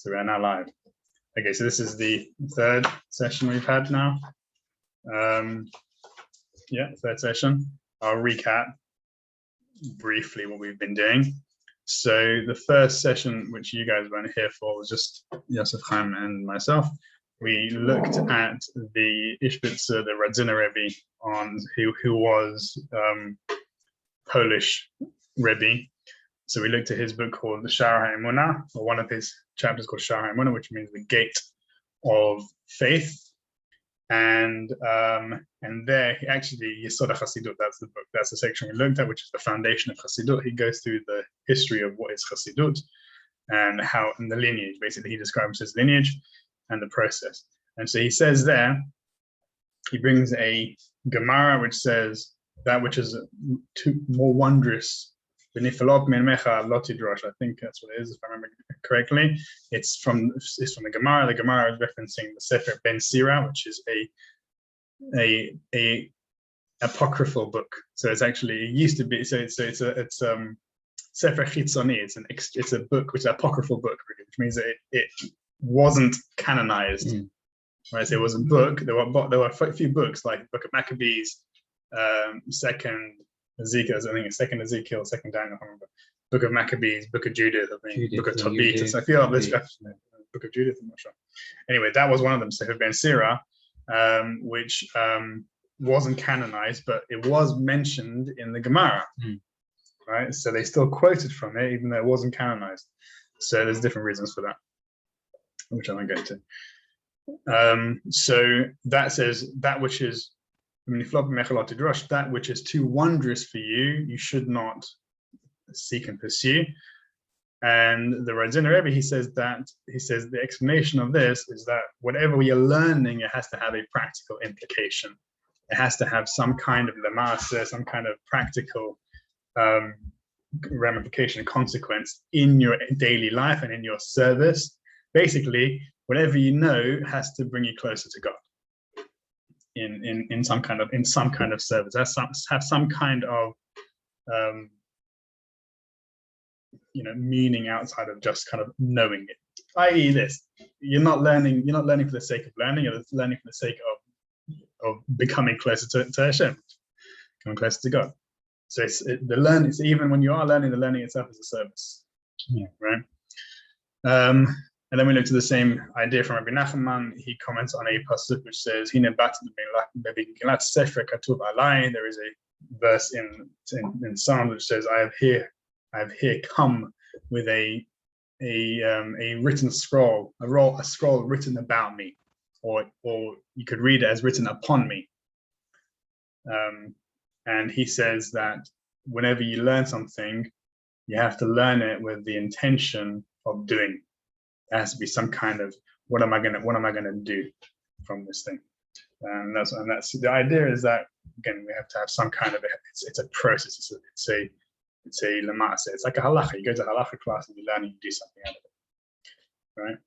So we're now live. Okay, so this is the third session we've had now. Third session. I'll recap briefly what we've been doing. So the first session, which you guys weren't here for, was just Yosef Chaim and myself. We looked at the Ishbitzer, the Radziner Rebbe, who was Polish Rebbe. So we looked at his book called the Sha'ar HaEmunah, or one of his chapters called Sha'ar HaEmunah, which means the gate of faith. And there he actually Yesod HaChassidut, that's the book, that's the section we looked at, which is the foundation of Chassidut. He goes through the history of what is Chassidut and the lineage. Basically, he describes his lineage and the process. And so he says there, he brings a Gemara which says that which is more wondrous. I think that's what it is, if I remember correctly. It's from the Gemara. The Gemara is referencing the Sefer Yetzirah, which is a apocryphal book. So it's actually, it used to be, so it's Sefer Chitzoni. It's a book, which is an apocryphal book, really, which means that it wasn't canonized. Right, so it was a book. There were a few books, like the Book of Maccabees, Second Ezekiel, I think it's Second Ezekiel, Second Daniel, I remember. Book of Maccabees, Book of Judith, I think, Book of Tobit. So I feel like this Book of Judith, I'm not sure. Anyway, that was one of them, Sefer Yetzirah, which wasn't canonized, but it was mentioned in the Gemara, right? So they still quoted from it, even though it wasn't canonized. So there's different reasons for that, which I won't get into. So that says that which is that which is too wondrous for you, you should not seek and pursue. And the Radziner Rebbe, he says the explanation of this is that whatever you're learning, it has to have a practical implication. It has to have some kind of lemasa, some kind of practical ramification, consequence in your daily life and in your service. Basically, whatever you know has to bring you closer to God. In some kind of service, have some kind of meaning outside of just kind of knowing it. I.e., this, you're not learning for the sake of learning, you're learning for the sake of becoming closer to Hashem, becoming closer to God. So it's even when you are learning, the learning itself is a service, right? And then we look to the same idea from Rabbi Nachman. He comments on a pasuk which says, there is a verse in Psalms which says, I have here come with a written scroll, a scroll written about me, or you could read it as written upon me. And he says that whenever you learn something, you have to learn it with the intention of doing. There has to be some kind of what am I gonna do from this thing, and that's the idea. Is that again we have to have some kind of it's a process. It's a lemasa. It's like a halacha. You go to a halacha class and you learn and you do something out of it, right?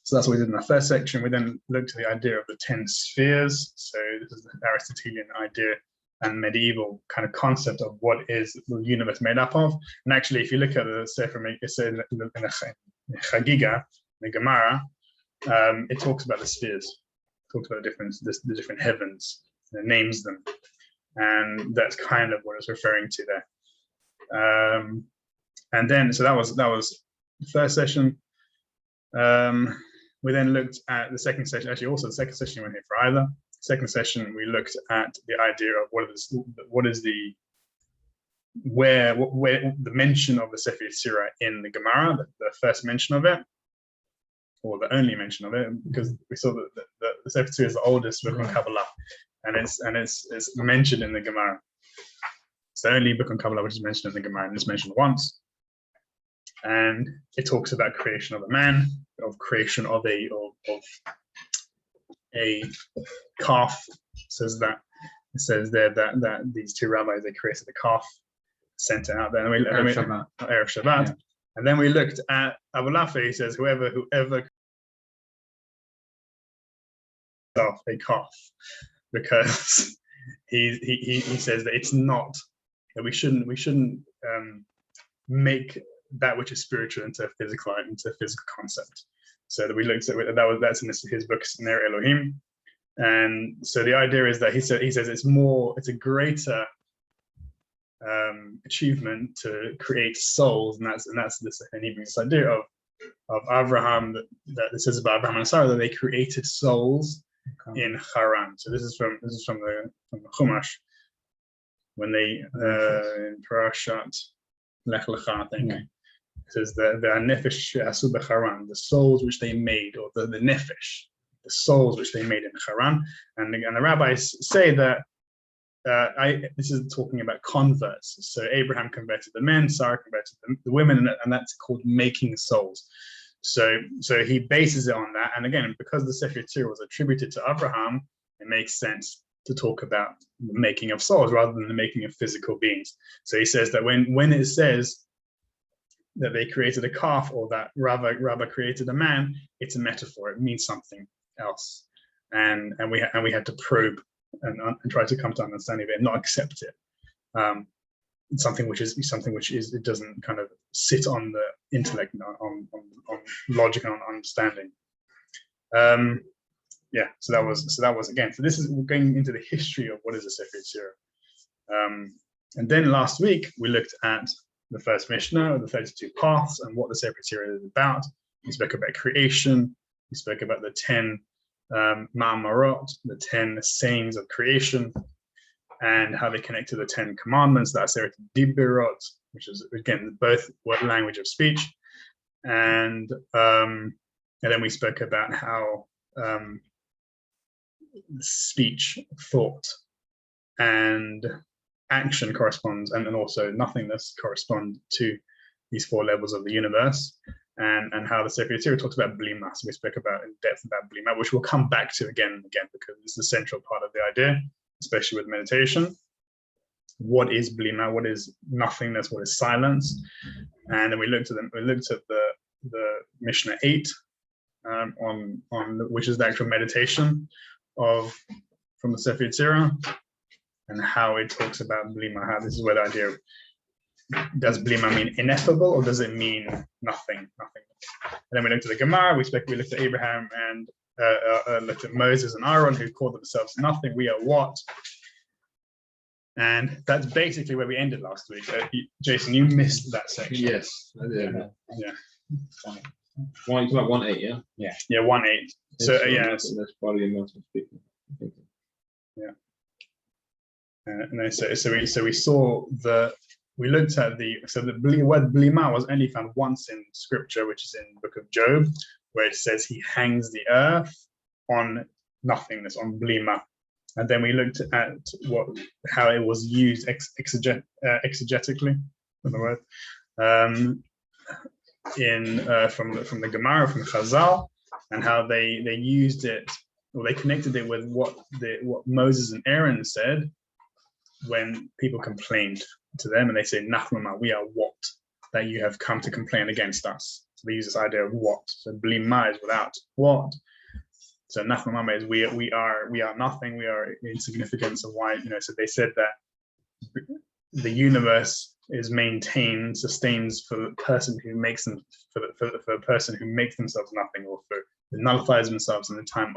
So that's what we did in the first section. We then looked at the idea of the 10 spheres. So this is the Aristotelian idea and medieval kind of concept of what is the universe made up of. And actually, if you look at the Sefer in Chagiga, the Gemara, it talks about the spheres, it talks about the different heavens, and it names them, and that's kind of what it's referring to there. And then, so that was the first session. We then looked at the second session. Actually, also the second session you weren't here for either. Second session, we looked at the idea of what is the mention of the Sefer Yetzirah in the Gemara, the first mention of it, or the only mention of it, because we saw that the Sefer Yetzirah is the oldest book on Kabbalah, and it's mentioned in the Gemara. It's the only book on Kabbalah which is mentioned in the Gemara, and it's mentioned once. And it talks about creation of a man, of creation of a calf. It says there that these two rabbis, they created a calf, sent it out there, and Erev Shabbat. Yeah. And then we looked at Abu Lafa. He says whoever a calf, because he says that it's not, that we shouldn't make that which is spiritual into physical concept. So that we looked at that's in his book Ner Elohim. And so the idea is that he says it's a greater achievement to create souls, and that's this, and even this idea of Abraham, that this is about Abraham and Sarah, that they created souls in Haran. So this is from the Chumash, when they in Parashat Lech Lecha, I think. It says the nefesh asu b'Haran, the souls which they made, or the nefesh, the souls which they made in Haran. And the rabbis say that this is talking about converts. So Abraham converted the men, Sarah converted the women, and that's called making souls. So he bases it on that. And again, because the Sefer Yetzirah was attributed to Abraham, it makes sense to talk about the making of souls rather than the making of physical beings. So he says that when it says that they created a calf, or that Rava created a man, it's a metaphor. It means something else, and we had to probe and try to come to understanding of it, and not accept it. It's something which it doesn't kind of sit on the intellect, on logic and on understanding. Yeah. So that was again. So this is going into the history of what is a Sefer Yetzirah. And then last week we looked at the first Mishnah, the 32 paths, and what the Sefer Yetzirah is about. We spoke about creation. We spoke about the 10 ma'amarot, the 10 sayings of creation, and how they connect to the 10 commandments, the Aseret Dibirot, which is again both language of speech, and then we spoke about how speech, thought, and action corresponds, and also nothingness correspond to these 4 levels of the universe, and how the Sefer Yetzirah talks about blima. So we spoke about in depth about blima, which we'll come back to again and again, because it's the central part of the idea, especially with meditation. What is blima? What is nothingness? What is silence? And then we looked at the Mishnah 8 on which is the actual meditation from the Sefer Yetzirah, and how it talks about blima. How this is where the idea of, does blima mean ineffable, or does it mean nothing? And then we looked at the Gemara. We looked at Abraham and looked at Moses and Aaron, who called themselves nothing. We are what? And that's basically where we ended last week. Jason, you missed that section. Yes, I did. Yeah. It's about 1:8, yeah. Yeah, 1:8. So yeah, that's probably the most speaking. Yeah. And then so we saw we looked at the word blima was only found once in scripture, which is in the book of Job, where it says he hangs the earth on nothingness, on blima. And then we looked at how it was used exegetically, in the word, from the Gemara, from Chazal, and how they used it, or they connected it with what Moses and Aaron said when people complained to them, and they say, "Nachmama, we are what? That you have come to complain against us." So they use this idea of what. So blima is without what. So Nachmama is we are nothing. We are insignificant. So why? So they said that the universe is maintained, sustains for the person who makes them, for the person who makes themselves nothing, or who nullifies themselves in the time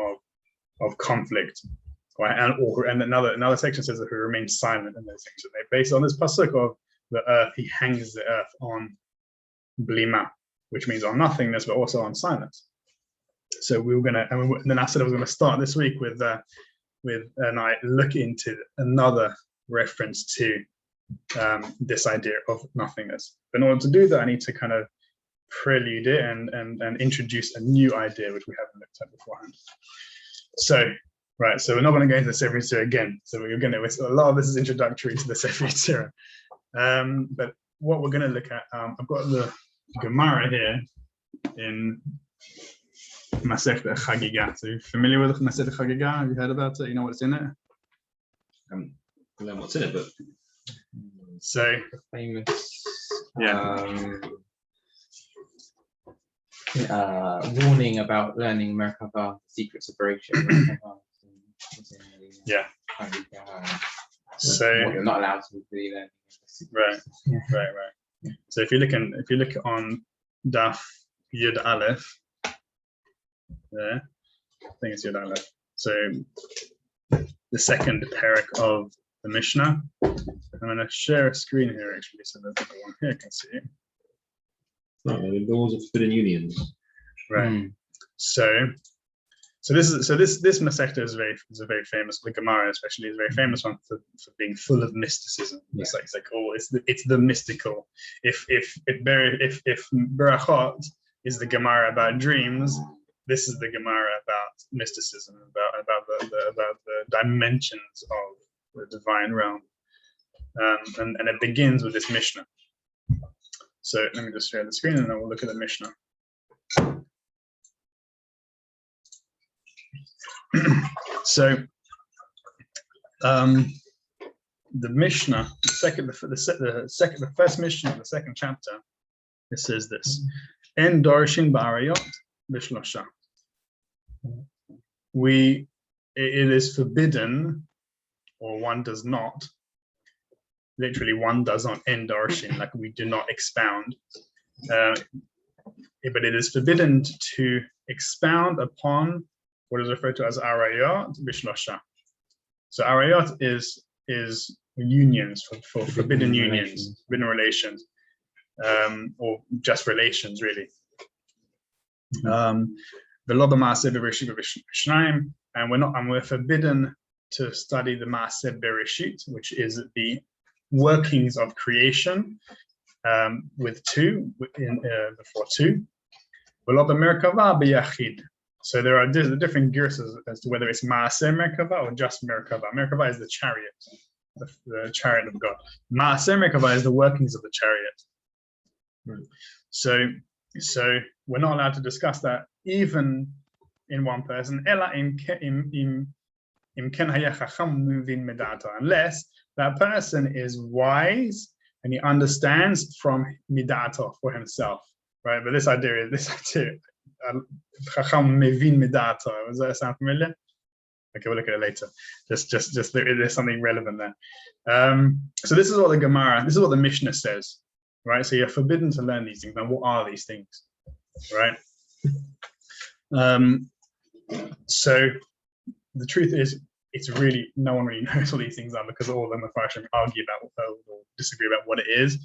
of conflict. And another section says that who remains silent in those things. So they based on this pasuk of the earth, he hangs the earth on blima, which means on nothingness, but also on silence. So we were gonna, and then I said I was gonna start this week with and I look into another reference to this idea of nothingness. But in order to do that, I need to kind of prelude it and introduce a new idea which we haven't looked at beforehand. So. Right, so we're not going to go into the Sefer Yetzirah again. So a lot of this is introductory to the Sefer Yetzirah. But what we're going to look at, I've got the Gemara here in Masechet Chagiga. So you're familiar with Masechet Chagiga? Have you heard about it? You know what's in it? I don't know what's in it, but so famous warning about learning Merkava, secret separation. Yeah. So what you're not allowed to do then. Right. So if you look on Daf Yud Aleph, there, I think it's Yud Aleph. So the second parak of the Mishnah. I'm going to share a screen here actually, so that everyone here can see it. Right, the laws of forbidden unions. Right. So this Masechta is a very famous. The Gemara especially is a very famous one for being full of mysticism. Yeah. It's like it's the mystical. If Berachot is the Gemara about dreams, this is the Gemara about mysticism, about the dimensions of the divine realm, and it begins with this Mishnah. So let me just share the screen, and then we'll look at the Mishnah. So the Mishnah, the first Mishnah of the second chapter, it says this: En darshin ba'arayot b'shlosha. It is forbidden, or one does not. Literally, one does not en darshin, like we do not expound. But it is forbidden to expound upon what is referred to as arayot b'shlosha. So arayot is unions for forbidden unions, forbidden relations, or just relations really. And we're forbidden to study the Maaseh Bereshit, which is the workings of creation, with two before two. So there are different girsas as to whether it's Maaseh Merkava or just Merkava. Merkava is the chariot, the chariot of God. Maaseh Merkava is the workings of the chariot. So we're not allowed to discuss that even in one person, unless that person is wise and he understands from midato for himself, right? But this idea, Chacham mevin midato. Does that sound familiar? Okay, we'll look at it later. Just there's something relevant there. So this is what the Gemara, this is what the Mishnah says, right? So you're forbidden to learn these things. Now, what are these things, right? So the truth is, it's really, no one really knows what these things are, because all of them are argue about or disagree about what it is,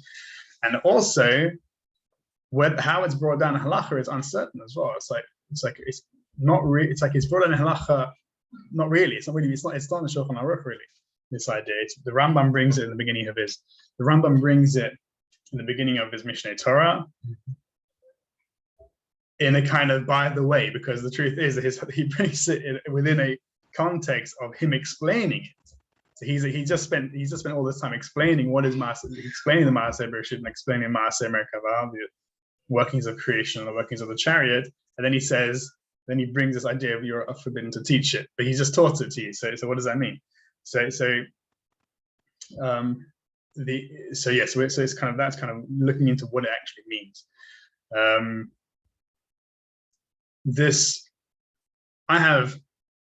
and also how it's brought down in halacha is uncertain as well. It's not really. It's like it's brought down in halacha. Not really. It's not in the Shulchan Aruch really. This idea. The Rambam brings it in the beginning of his. The Rambam brings it in the beginning of his Mishnah Torah. In a kind of by the way, because the truth is that he brings it within a context of him explaining it. So he just spent all this time explaining what is Maaseh, explaining the Maaseh Bereshit and explaining Maaseh Merkava, the workings of creation, the workings of the chariot, and then he brings this idea of you're forbidden to teach it, but he just taught it to you. So what does that mean? So it's kind of, that's kind of looking into what it actually means. I have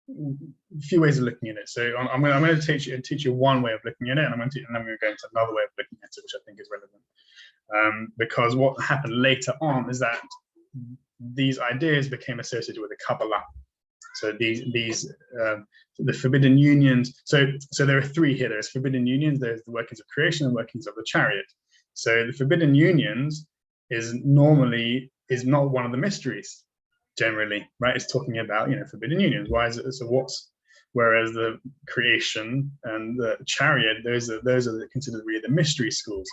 a few ways of looking at it. So I'm going to teach you one way of looking at it, and then we're going to go into another way of looking at it, which I think is relevant. Because what happened later on is that these ideas became associated with the Kabbalah. So the forbidden unions. So there are three here. There's forbidden unions. There's the workings of creation and workings of the chariot. So the forbidden unions is not one of the mysteries. Generally, right? It's talking about, forbidden unions. Why is it? So whereas the creation and the chariot, those are considered really the mystery schools.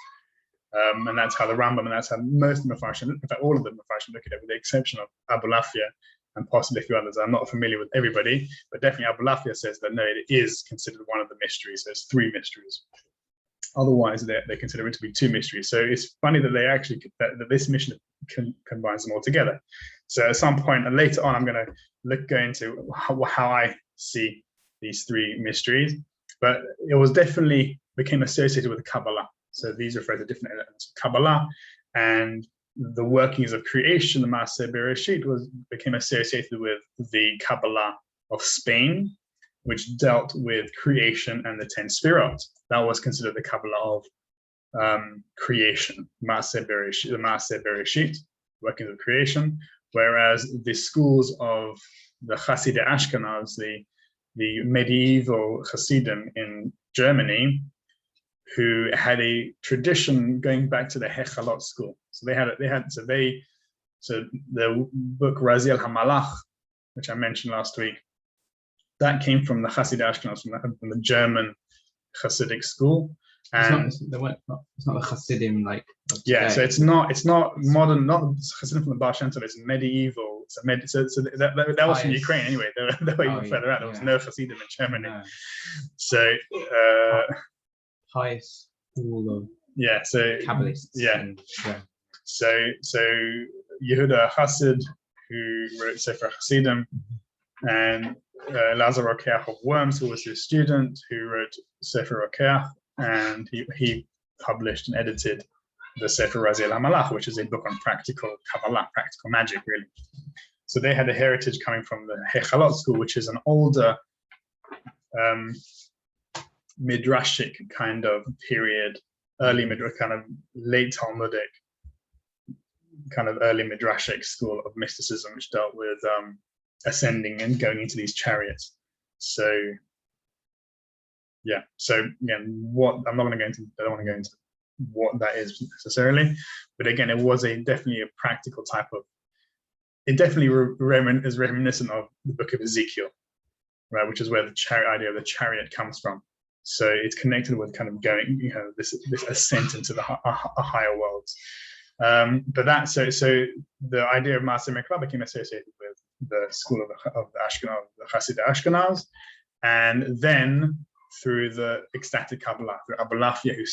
And that's how the Rambam, and that's how most of the Mefarshim, in fact, all of the Mefarshim look at it, with the exception of Abulafia and possibly a few others. I'm not familiar with everybody, but definitely Abulafia says that no, it is considered one of the mysteries. There's three mysteries. Otherwise, they consider it to be two mysteries. So it's funny that they actually that this Mishnah combines them all together. So at some point and later on, I'm going to go into how I see these three mysteries. But it was definitely became associated with the Kabbalah. So these refer to different elements of Kabbalah, and the workings of creation, the Maaseh Bereshit, became associated with the Kabbalah of Spain, which dealt with creation and the 10 Sfirot. That was considered the Kabbalah of creation, the Maaseh Bereshit, workings of creation, whereas the schools of the Hasidei Ashkenaz, the medieval Hasidim in Germany, who had a tradition going back to the Hechalot school. So the book Raziel HaMalach, which I mentioned last week, that came from the Hasidei Ashkenaz, from the German Hasidic school. And it's not the Hasidim like. Yeah, so it's not modern, not Hasidim from the Baal Shem Tov, it's medieval. So that was from Ukraine anyway. They were even further out. There was no Hasidim in Germany. No. So highest school of Kabbalists. Yeah. So Yehuda Hasid, who wrote Sefer Hasidim, and Lazar Rokeach of Worms, who was his student, who wrote Sefer Rokeach, and he published and edited the Sefer Raziel HaMalach, which is a book on practical Kabbalah, practical magic, really. So they had a heritage coming from the Hechalot school, which is an older midrashic kind of period, early midrash, kind of late Talmudic, kind of early midrashic school of mysticism, which dealt with ascending and going into these chariots. So yeah, so again, I don't want to go into what that is necessarily, but again, it was definitely a practical type of. It definitely is reminiscent of the book of Ezekiel, right, which is where the idea of the chariot comes from. So it's connected with kind of going, this ascent into the higher worlds. But that so the idea of Maaseh Merkava became associated with the school of the Ashkenaz, the Hasidei Ashkenaz, and then through the ecstatic Kabbalah, through Abulafia, who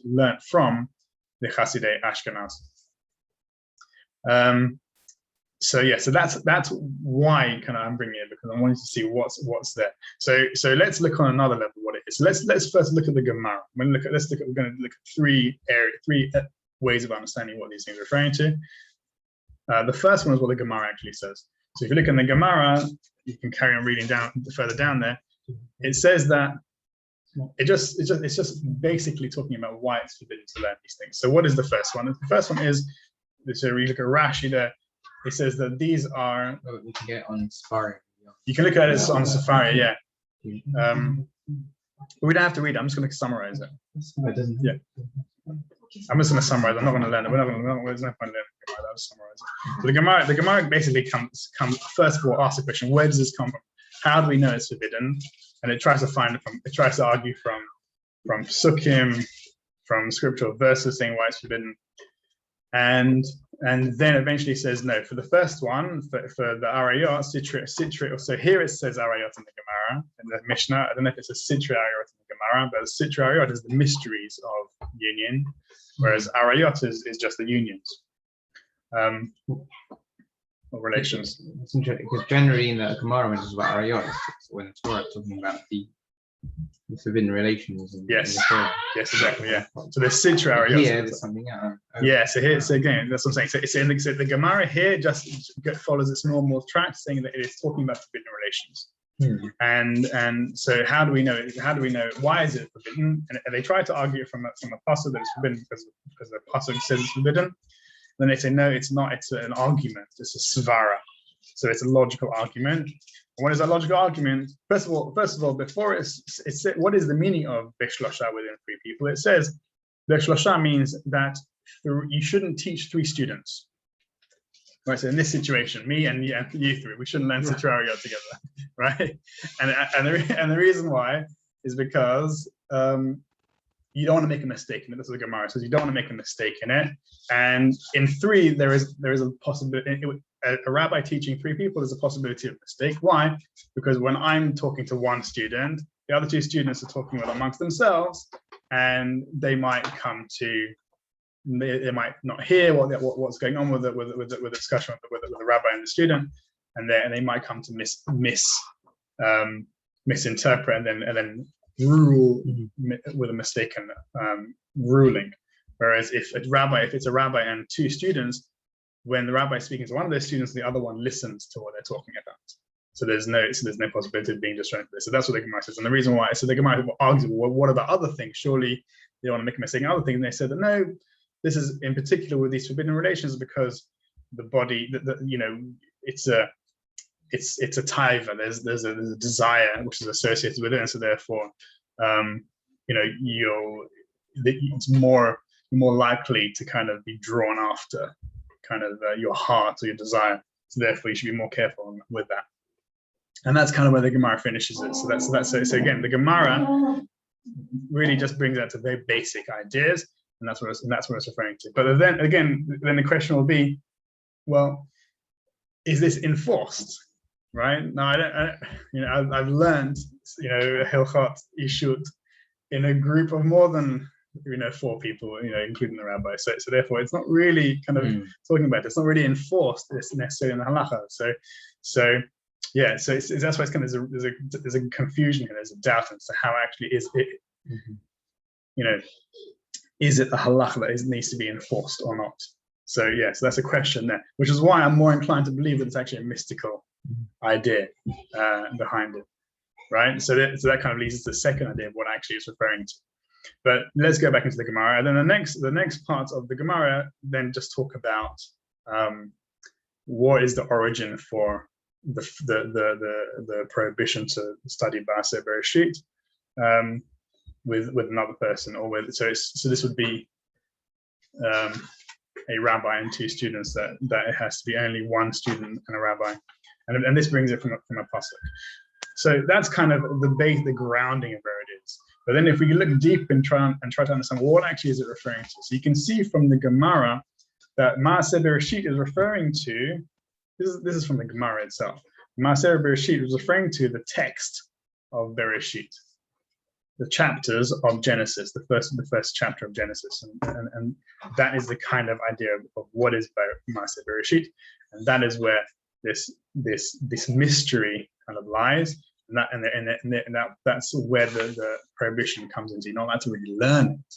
learned from the Hasidei Ashkenaz. So that's why kind of I'm bringing it, because I wanted to see what's there. So let's look on another level what it is. So let's first look at the Gemara. We're going to look at three ways of understanding what these things are referring to. The first one is what the Gemara actually says. So if you look in the Gemara, you can carry on reading further down there. It says that it's just basically talking about why it's forbidden to learn these things. So what is the first one? The first one is, so we look at Rashi there. It says that these are. We can get on Safari. You can look at it on Safari, yeah. We don't have to read it. I'm just going to summarize it. Yeah. I'm just going to summarize. I'm not going to learn it. There's no point learning it. I'll just summarize it. So the Gemara basically comes first of all, asks the question: where does this come from? How do we know it's forbidden? And it tries to argue from Sukkim, from scriptural verses saying why it's forbidden, and then eventually says no. For the first one, for the Arayot, Sitra. So here it says Arayot in the Gemara, in the Mishnah. I don't know if it says Sitra Arayot in the Gemara, but Sitra Arayot is the mysteries of union, whereas Arayot is just the unions. Or relations. It's interesting because generally in the Gemara, when it's about Arayot, when it's talking about the forbidden relations. Yes, exactly. Yeah. So there's Sitra Arayot. Yeah, there's something else. Yeah. So here, again, that's what I'm saying. So the Gemara here just follows its normal track, saying that it is talking about forbidden relations. And so how do we know it? How do we know why is it forbidden? And they try to argue from a pasuk that it's forbidden because the pasuk says it's forbidden. Then they say no, it's not. It's an argument. It's a svara. So it's a logical argument. And what is that logical argument? First of all, before it's what is the meaning of Beshlosha within three people? It says Beshlosha means that you shouldn't teach three students. Right. So in this situation, me and you three, we shouldn't learn Sitra Arayot together, right? And the reason why is because you don't want to make a mistake in it. That's what the Gemara says. You don't want to make a mistake in it. And in three, there is a possibility. A rabbi teaching three people is a possibility of mistake. Why? Because when I'm talking to one student, the other two students are talking amongst themselves, and they might they might not hear what's going on with the discussion with the rabbi and the student, and they might come to misinterpret and then rule with a mistaken ruling. Whereas if it's a rabbi and two students, when the rabbi is speaking to one of those students, the other one listens to what they're talking about. So there's no possibility of being distracted. So that's what the Gemara says. And the reason why, so the Gemara argues, well, what about other things? Surely don't want to make a mistake in other things. And they said that no, this is in particular with these forbidden relations because the body, it's a taiva. There's a desire which is associated with it, and so therefore, it's more likely to kind of be drawn after kind of your heart or your desire. So therefore, you should be more careful with that. And that's kind of where the Gemara finishes it. So again, the Gemara really just brings out to very basic ideas, and that's what it's referring to. But then the question will be, well, is this enforced? Right now, I've learned, Hilchot Ishut in a group of more than 4 people, including the rabbi. So therefore, it's not really kind of talking about it. It's not really enforced necessarily in the halacha. So that's why it's kind of there's a confusion here. There's a doubt as to how actually is it. Is it the halacha that needs to be enforced or not? So that's a question there, which is why I'm more inclined to believe that it's actually a mystical idea behind it, right? So that kind of leads us to the second idea of what actually it's referring to. But let's go back into the Gemara, and then the next part of the Gemara then just talk about what is the origin for the prohibition to study Ba'aseh Bereshit with another person, or with so this would be a rabbi and 2 students, that it has to be only 1 student and a rabbi, and this brings it from a pasuk. So that's kind of the grounding of where it is. But then if we look deep and try to understand what actually is it referring to, so you can see from the Gemara that Maaseh Bereshit is referring to. This is from the Gemara itself. Maaseh Bereshit was referring to the text of Bereshit, the chapters of Genesis, the first chapter of Genesis, and that is the kind of idea of what is Maaseh Bereshit, and that is where this mystery kind of lies, and that's where the prohibition comes into. You're not allowed to really learn it.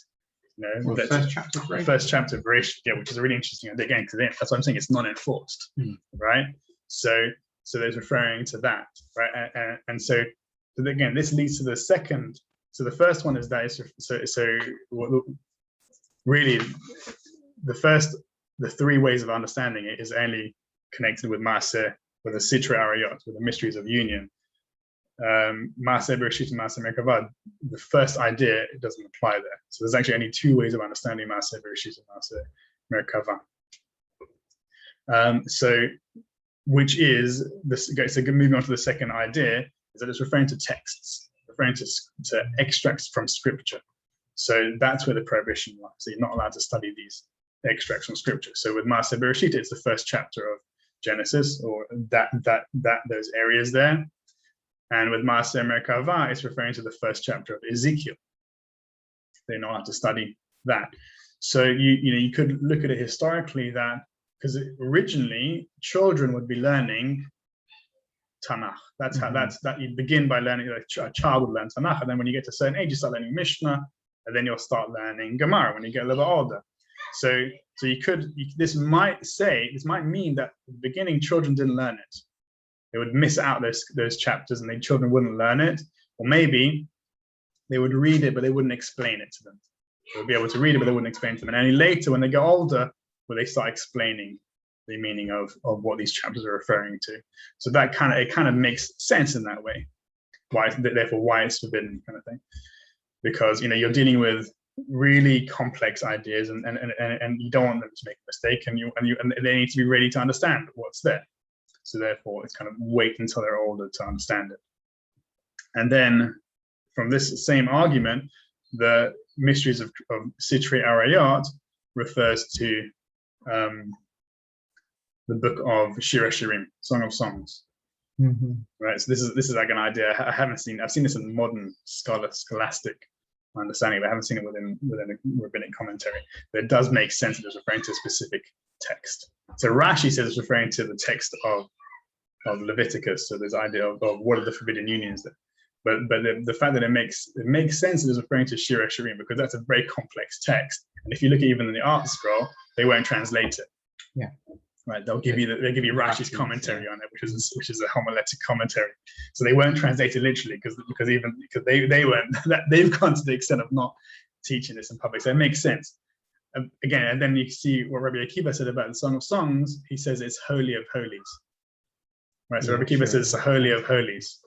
First chapter of Bereshit, which is a really interesting idea again, because that's what I'm saying. It's not enforced, right? So there's referring to that, right? And so again, this leads to the second. So the first one is that really the 3 ways of understanding it is only connected with Maaseh, with the Sitra Arayot, with the mysteries of union. Maaseh Bereshit and Maaseh Merkavah, the first idea, it doesn't apply there. So there's actually only 2 ways of understanding Maaseh Bereshit and Maaseh Merkavah. Which is this? So moving on to the second idea, is that it's referring to texts, referring to extracts from scripture. So that's where the prohibition lies. So you're not allowed to study these extracts from scripture. So with Maaseh Bereshit, it's the first chapter of Genesis, or those areas there. And with Maaseh Merkavah, it's referring to the first chapter of Ezekiel. They're not allowed to study that. So you could look at it historically, that because originally children would be learning Tanakh. That's how that you begin by learning. A child would learn Tanakh, and then when you get to a certain age, you start learning Mishnah, and then you'll start learning Gemara when you get a little older. So this might mean that at the beginning children didn't learn it. They would miss out those chapters, and children wouldn't learn it, or maybe they would read it but they wouldn't explain it to them. They would be able to read it but they wouldn't explain it to them. And only later, when they get older, will they start explaining the meaning of what these chapters are referring to. So that kind of makes sense in that way. Why it's forbidden, kind of thing, because you're dealing with really complex ideas, and you don't want them to make a mistake, and they need to be ready to understand what's there. So therefore, it's kind of wait until they're older to understand it. And then from this same argument, the mysteries of Sitri Arayot refers to the book of Shir Shirim, Song of Songs. Right. So this is like an idea I've seen this in modern scholastic understanding, but I haven't seen it within a rabbinic commentary. But it does make sense that it's referring to a specific text. So Rashi says it's referring to the text of Leviticus. So there's idea of what are the forbidden unions there. But the fact that it makes sense that it's referring to Shir Shirim, because that's a very complex text. And if you look at even in the Art Scroll, they won't translate it. Yeah. Right. They'll give you Rashi's commentary on it, which is a homiletic commentary. So they won't translate it literally because they've gone to the extent of not teaching this in public. So it makes sense. Again, and then you see what Rabbi Akiva said about the Song of Songs. He says it's holy of holies. Right, so Rabbi Akiva says it's the holy of holies.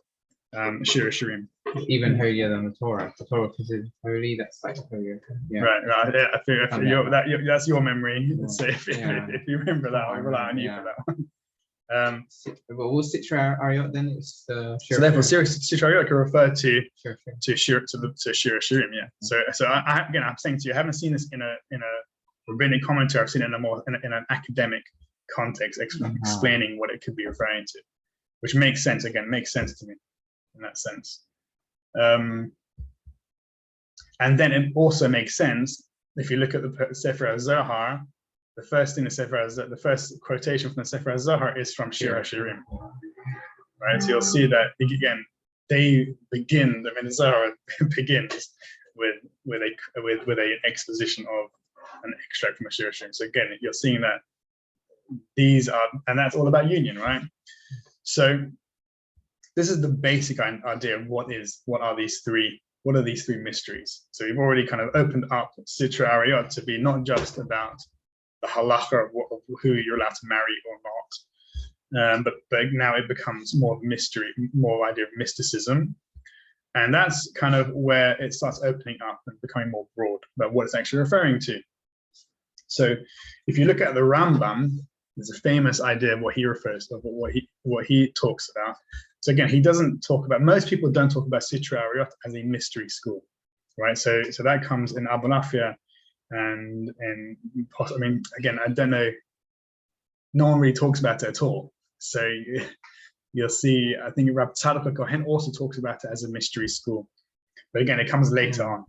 Shir Shirim. Even holier than the Torah. The Torah is holy. That's like holier. Yeah. Right. Yeah, I feel that's your memory. Yeah. So if you remember that, I'll rely on you for that one. But what's Sitra Ariot then? It's So therefore, Sitra Ariot can refer to Shir. Shir Shirim. Yeah. So again, I'm saying to you, I haven't seen this in a rabbinic commentary. I've seen it in an academic context, explaining what it could be referring to, which makes sense. Again, makes sense to me in that sense. And then it also makes sense if you look at the Sefer Zohar. The first thing the first quotation from the Sefer Zohar is from Shir HaShirim, right? So you'll see that again, they begin. I mean, the Zohar begins with an exposition of an extract from a Shir HaShirim. So again, you're seeing that these are, and that's all about union, right? So this is the basic idea of what are these three mysteries. So we've already kind of opened up Sitra Ariot to be not just about the halacha of who you're allowed to marry or not, but now it becomes more of a mystery, more idea of mysticism, and that's kind of where it starts opening up and becoming more broad about what it's actually referring to. So if you look at the Rambam, there's a famous idea of what he refers to, what he talks about. So again, he doesn't talk about, most people don't talk about Sitra Ariot as a mystery school, right? So that comes in Abulafia, and I mean, again, I don't know, no one really talks about it at all. So you'll see, I think Rabbi Tzadok Kohen also talks about it as a mystery school, but again, it comes later on.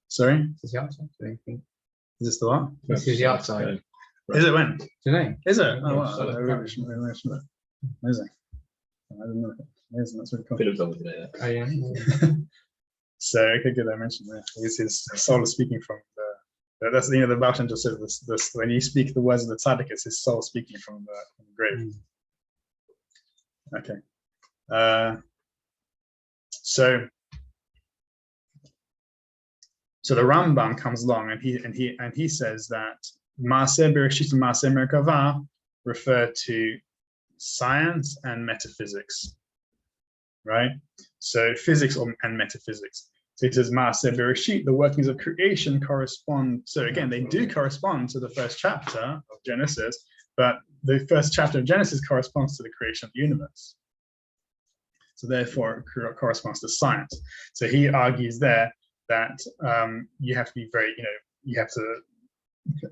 Sorry? Is this the one? This is the outside. Is it when? Today. Is it? Oh, wow. Amazing. I don't know. Amazing. That's really cool. Could have done with it. Oh, yeah. So okay, good. I mentioned that. His soul is speaking from the. That's the Baal Shem Tov says this. When you speak the words of the tzaddik, it's his soul speaking from the grave. Okay. So the Rambam comes along and he says that Maaseh Bereshit and Maaseh Merkavah refer to science and metaphysics, right? So physics and metaphysics. So it says Maaseh Bereshit, the workings of creation correspond. So again, they do correspond to the first chapter of Genesis, but the first chapter of Genesis corresponds to the creation of the universe. So therefore, it corresponds to science. So he argues there that you have to be very, you have to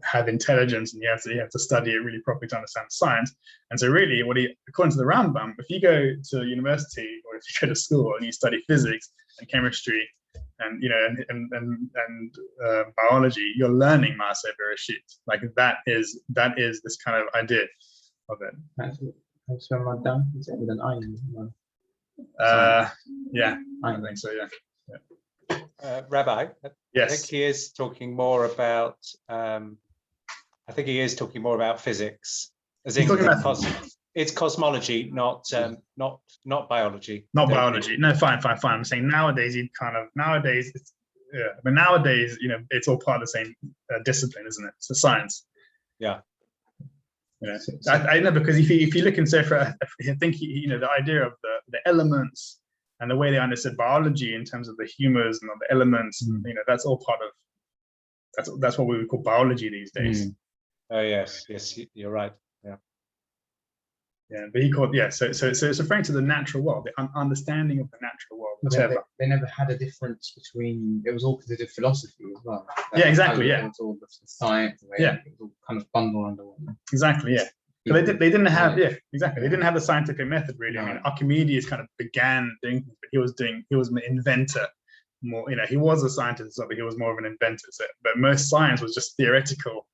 have intelligence, and you have to study it really properly to understand science. And so really, according to the Rambam, if you go to university or if you go to school and you study physics and chemistry and biology, you're learning Maaseh Bereshit. Like that is this kind of idea of it. Is it with an iron? Yeah, I think so. Yeah. Rabbi, yes. I think he is talking more about. I think he is talking more about physics, as in it's cosmology, not biology. Not biology. No, fine. I'm saying nowadays it's but nowadays it's all part of the same discipline, isn't it? It's a science. Yeah. I know, because if you look in Sefer, I think the idea of the elements and the way they understood biology in terms of the humors and of the elements, that's all part of that's what we would call biology these days. Oh yes, you're right. Yeah, but he called so it's referring to the natural world, the understanding of the natural world. Whatever. They never had a difference between. It was all considered philosophy as well. Yeah, exactly. Yeah, it was all the science. It was all kind of bundled under one. Exactly. Yeah. But they didn't have exactly. They didn't have the scientific method really. I mean, Archimedes kind of began doing, but he was an inventor more. He was a scientist, but he was more of an inventor. So, but most science was just theoretical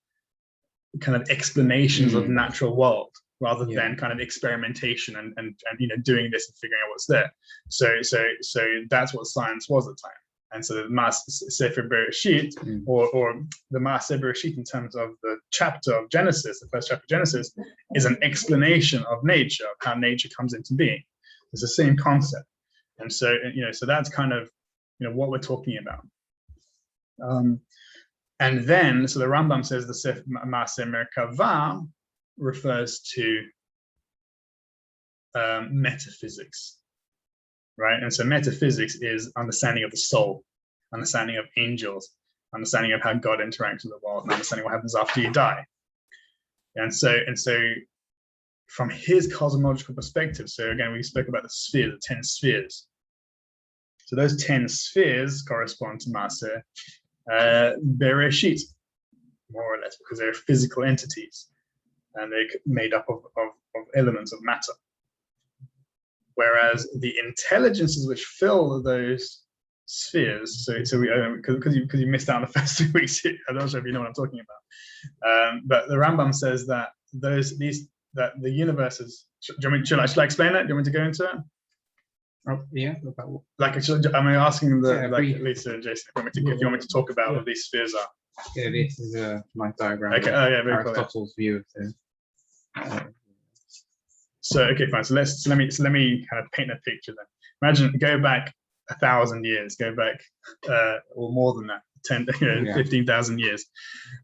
kind of explanations of the natural world, rather than kind of experimentation and doing this and figuring out what's there. So that's what science was at the time. And so the Sefer Bereshit, or the Maaseh Bereshit in terms of the chapter of Genesis, the first chapter of Genesis, is an explanation of nature, of how nature comes into being. It's the same concept. And so, so that's kind of, what we're talking about. And then, so the Rambam says the Sefer Maaseh Merkava refers to metaphysics, right? And so metaphysics is understanding of the soul, understanding of angels, understanding of how God interacts with the world, and understanding what happens after you die. And so from his cosmological perspective, so again, we spoke about the spheres, the 10 spheres. So those 10 spheres correspond to Maaseh Bereshit, more or less, because they're physical entities and they're made up of elements of matter. Whereas the intelligences which fill those spheres, so we because you missed out on the first 2 weeks, I'm not sure if you know what I'm talking about. But the Rambam says that that the universe is. Should I explain it? Do you want me to go into it? Oh, yeah. Like, am I asking brief. Lisa and Jason if you want me to talk about what these spheres are? Yeah, this is my diagram. Okay. Oh yeah, very cool. Aristotle's view of the. So okay, fine. So let me kind of paint a picture then. Imagine go back 1,000 years, go back or more than that, 15,000 years,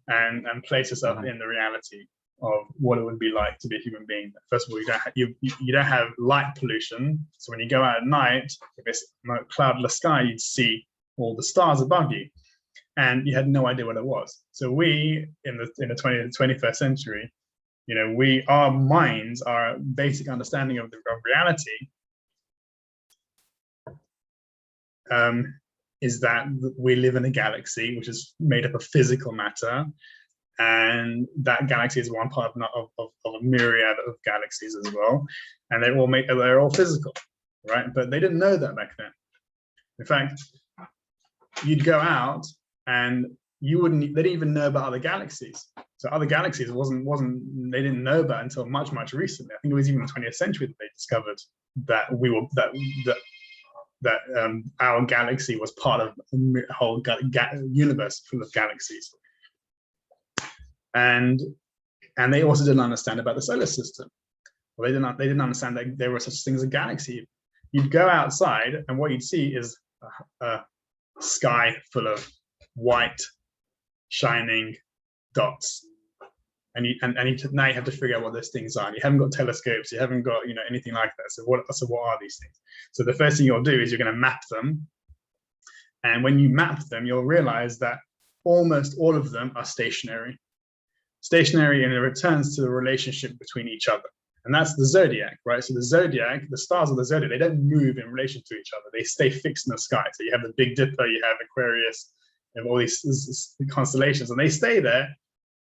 and place yourself in the reality of what it would be like to be a human being. First of all, you don't have light pollution, so when you go out at night, if it's a cloudless sky, you'd see all the stars above you, and you had no idea what it was. So we in the 21st century, our minds, our basic understanding of reality is that we live in a galaxy which is made up of physical matter, and that galaxy is one part of a myriad of galaxies as well, and they're all physical, right? But they didn't know that back then. In fact, you'd go out and they didn't even know about other galaxies. So other galaxies they didn't know about until much recently. I think it was even the 20th century that they discovered that our galaxy was part of a whole universe full of galaxies. And they also didn't understand about the solar system. Well, they didn't understand that there were such things as a galaxy. You'd go outside, and what you'd see is a sky full of white, shining dots. And now you have to figure out what those things are. You haven't got telescopes, you haven't got anything like that. So what are these things? So the first thing you'll do is you're going to map them. And when you map them, you'll realize that almost all of them are stationary, and it returns to the relationship between each other. And that's the zodiac, right? So the zodiac, the stars of the zodiac, they don't move in relation to each other. They stay fixed in the sky. So you have the Big Dipper, you have Aquarius, you have all these constellations, and they stay there.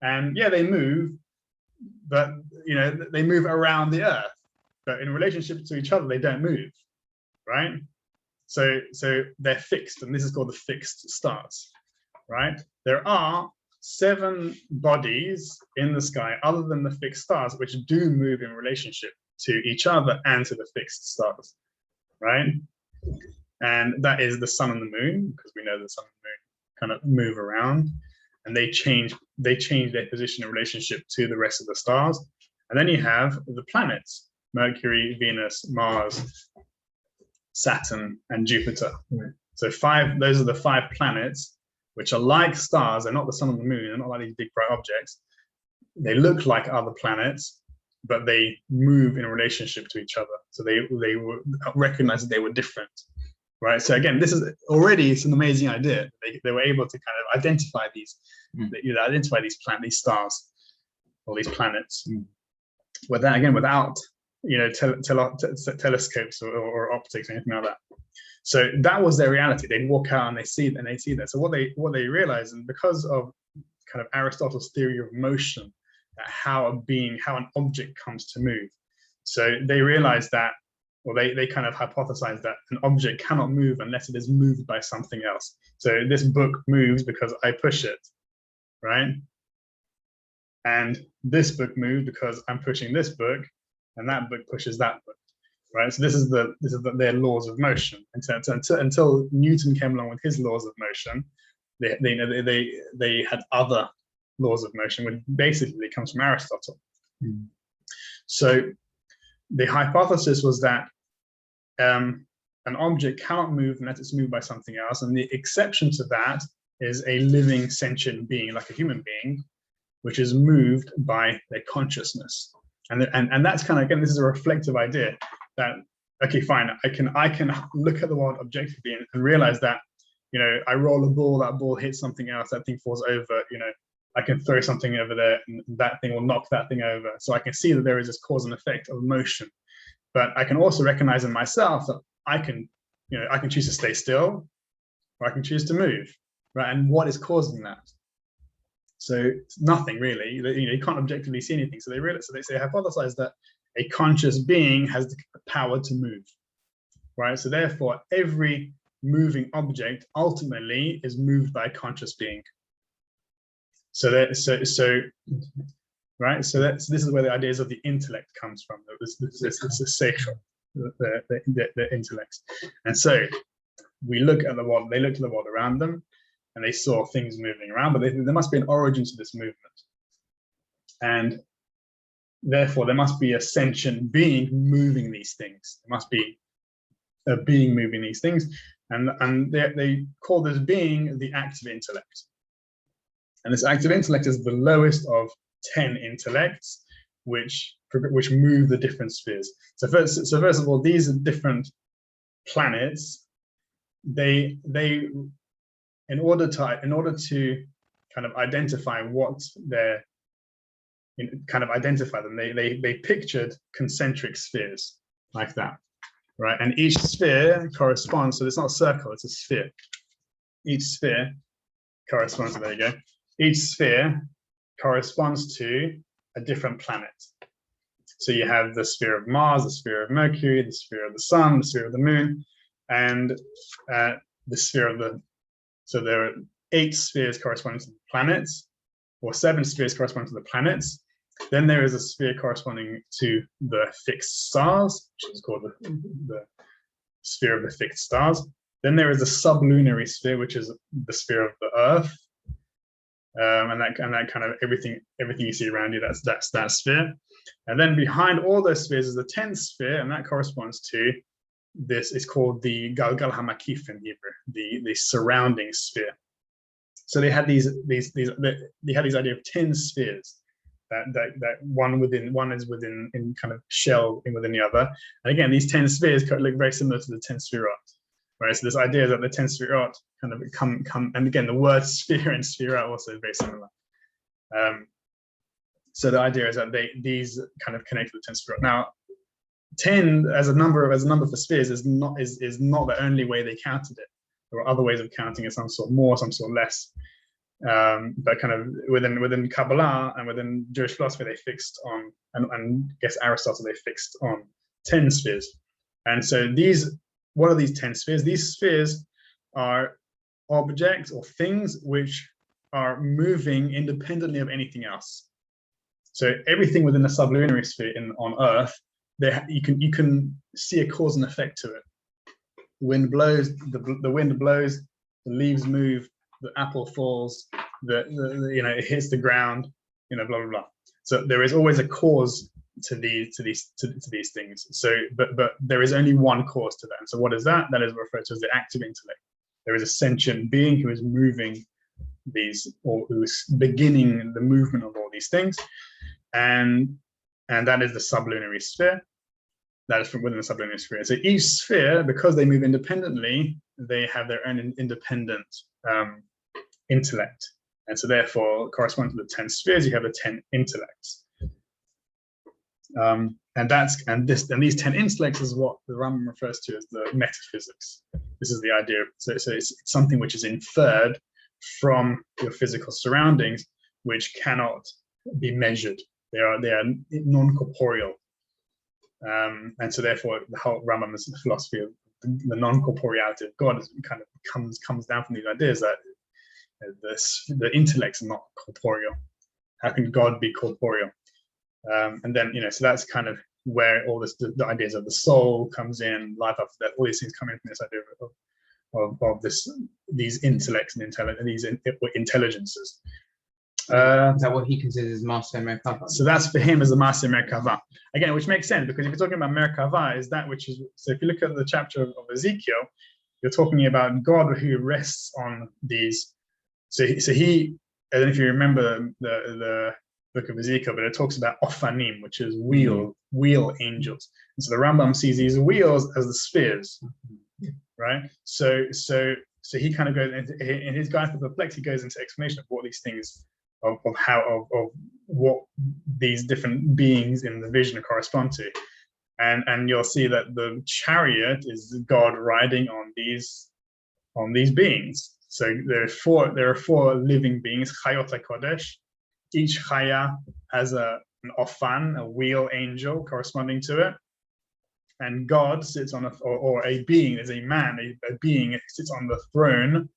And yeah, they move, but they move around the Earth. But in relationship to each other, they don't move, right? So they're fixed, and this is called the fixed stars, right? There are 7 bodies in the sky other than the fixed stars which do move in relationship to each other and to the fixed stars, right? And that is the sun and the moon, because we know the sun and the moon kind of move around, and they change their position in relationship to the rest of the stars. And then you have the planets: Mercury, Venus, Mars, Saturn, and Jupiter. So those are the 5 planets which are like stars. They're not the sun and the moon. They're not like these big bright objects. They look like other planets, but they move in relationship to each other. So they recognize that they were different, right? So again, this is already an amazing idea. They were able to kind of identify these, these stars or these planets, without telescopes or optics or anything like that. So that was their reality. They'd walk out and they see that. So what they realized, and because of kind of Aristotle's theory of motion, how an object comes to move. So they realized that, or they kind of hypothesized that an object cannot move unless it is moved by something else. So this book moves because I push it, right? And this book moves because I'm pushing this book, and that book pushes that book. Right, so this is their laws of motion. Until Newton came along with his laws of motion, they had other laws of motion, which basically comes from Aristotle. So the hypothesis was that an object cannot move unless it's moved by something else, and the exception to that is a living sentient being, like a human being, which is moved by their consciousness. And that's kind of, again, this is a reflective idea that, okay, fine, I can look at the world objectively and realize that, you know, I roll a ball, that ball hits something else, that thing falls over, you know, I can throw something over there and that thing will knock that thing over. So I can see that there is this cause and effect of motion. But I can also recognize in myself that I can choose to stay still, or I can choose to move, right? And what is causing that? So nothing really. You know, you can't objectively see anything. So they hypothesize that a conscious being has the power to move, right? So therefore, every moving object ultimately is moved by a conscious being. This is where the ideas of the intellect comes from. This is sexual, the intellect. And so we look at the world. They looked at the world around them, and they saw things moving around. But there must be an origin to this movement, and therefore there must be a sentient being moving these things. There must be a being moving these things, and they call this being the active intellect. And this active intellect is the lowest of 10 intellects, which move the different spheres. So first of all, these are different planets. They in order to kind of identify what they're identify them, they pictured concentric spheres like that, right? And each sphere corresponds. So it's not a circle; it's a sphere. Each sphere corresponds to, there you go. Each sphere corresponds to a different planet. So you have the sphere of Mars, the sphere of Mercury, the sphere of the Sun, the sphere of the Moon, and the sphere of the. So there are 8 spheres corresponding to the planets, or 7 spheres corresponding to the planets. Then there is a sphere corresponding to the fixed stars, which is called the sphere of the fixed stars. Then there is a sublunary sphere, which is the sphere of the Earth. And that kind of everything you see around you, that's that sphere. And then behind all those spheres is the 10th sphere, and that corresponds to this. It's called the Galgal Hamakif in Hebrew, the surrounding sphere. So they had these idea of 10 spheres that one is within in kind of shell within the other. And again, these 10 spheres look very similar to the 10 Sefirot. Right, so this idea that the 10 Sefirot kind of come, and again, the word sphere and Sefirah also is very similar. So the idea is that these kind of connect to the 10 Sefirot. Now, 10 as a number for spheres is not the only way they counted it. There were other ways of counting it, some sort more, some sort less. But kind of within Kabbalah and within Jewish philosophy, they fixed on, and I guess Aristotle, they fixed on 10 spheres. And so what are these 10 spheres? These spheres are objects or things which are moving independently of anything else. So everything within the sublunary sphere on Earth, you can see a cause and effect to it. The wind blows, the leaves move, the apple falls, it hits the ground, blah blah blah. So there is always a cause to these things. So, but there is only one cause to that. And so what is that? That is referred to as the active intellect. There is a sentient being who is moving these, or who is beginning the movement of all these things, and that is the sublunary sphere. That is from within the sublunary sphere. So each sphere, because they move independently, they have their own independent intellect, and so therefore, corresponding to the 10 spheres, you have the 10 intellects. And these 10 intellects is what the Rambam refers to as the metaphysics. This is the idea. So it's something which is inferred from your physical surroundings, which cannot be measured. They are non-corporeal, and so therefore the whole Rambam's philosophy of the non-corporeality of God kind of comes down from these ideas that the intellects are not corporeal. How can God be corporeal? And then, so that's kind of where all the ideas of the soul comes in, life after death, all these things come in from this idea of these intellects and these intelligences. Is that what he considers Master Merkava? So that's for him as the Master Merkava. Again, which makes sense, because if you're talking about Merkava, is that which is, so if you look at the chapter of Ezekiel, you're talking about God who rests on these So he, I don't know if you remember the book of Ezekiel, but it talks about Ophanim, which is wheel angels. And so the Rambam sees these wheels as the spheres, right? So he kind of goes in his Guide to Perplex, he goes into explanation of what these things of what these different beings in the vision correspond to. And you'll see that the chariot is God riding on these beings. So there are four living beings, Chayot HaKodesh. Each Chaya has an Ophan, a wheel angel corresponding to it. And God sits on a being, is a man, a being sits on a throne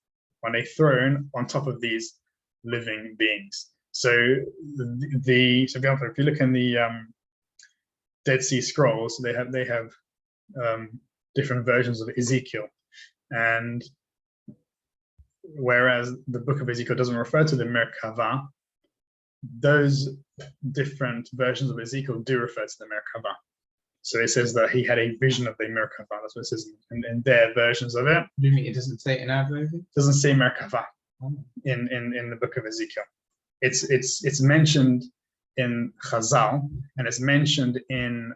on top of these living beings. So if you look in the Dead Sea Scrolls, they have different versions of Ezekiel, and whereas the book of Ezekiel doesn't refer to the Merkava, those different versions of Ezekiel do refer to the Merkava. So it says that he had a vision of the Merkava. That's what it says in their versions of it. Do you mean it doesn't say it in our version? It doesn't say Merkava in the book of Ezekiel. It's mentioned in Chazal, and it's mentioned in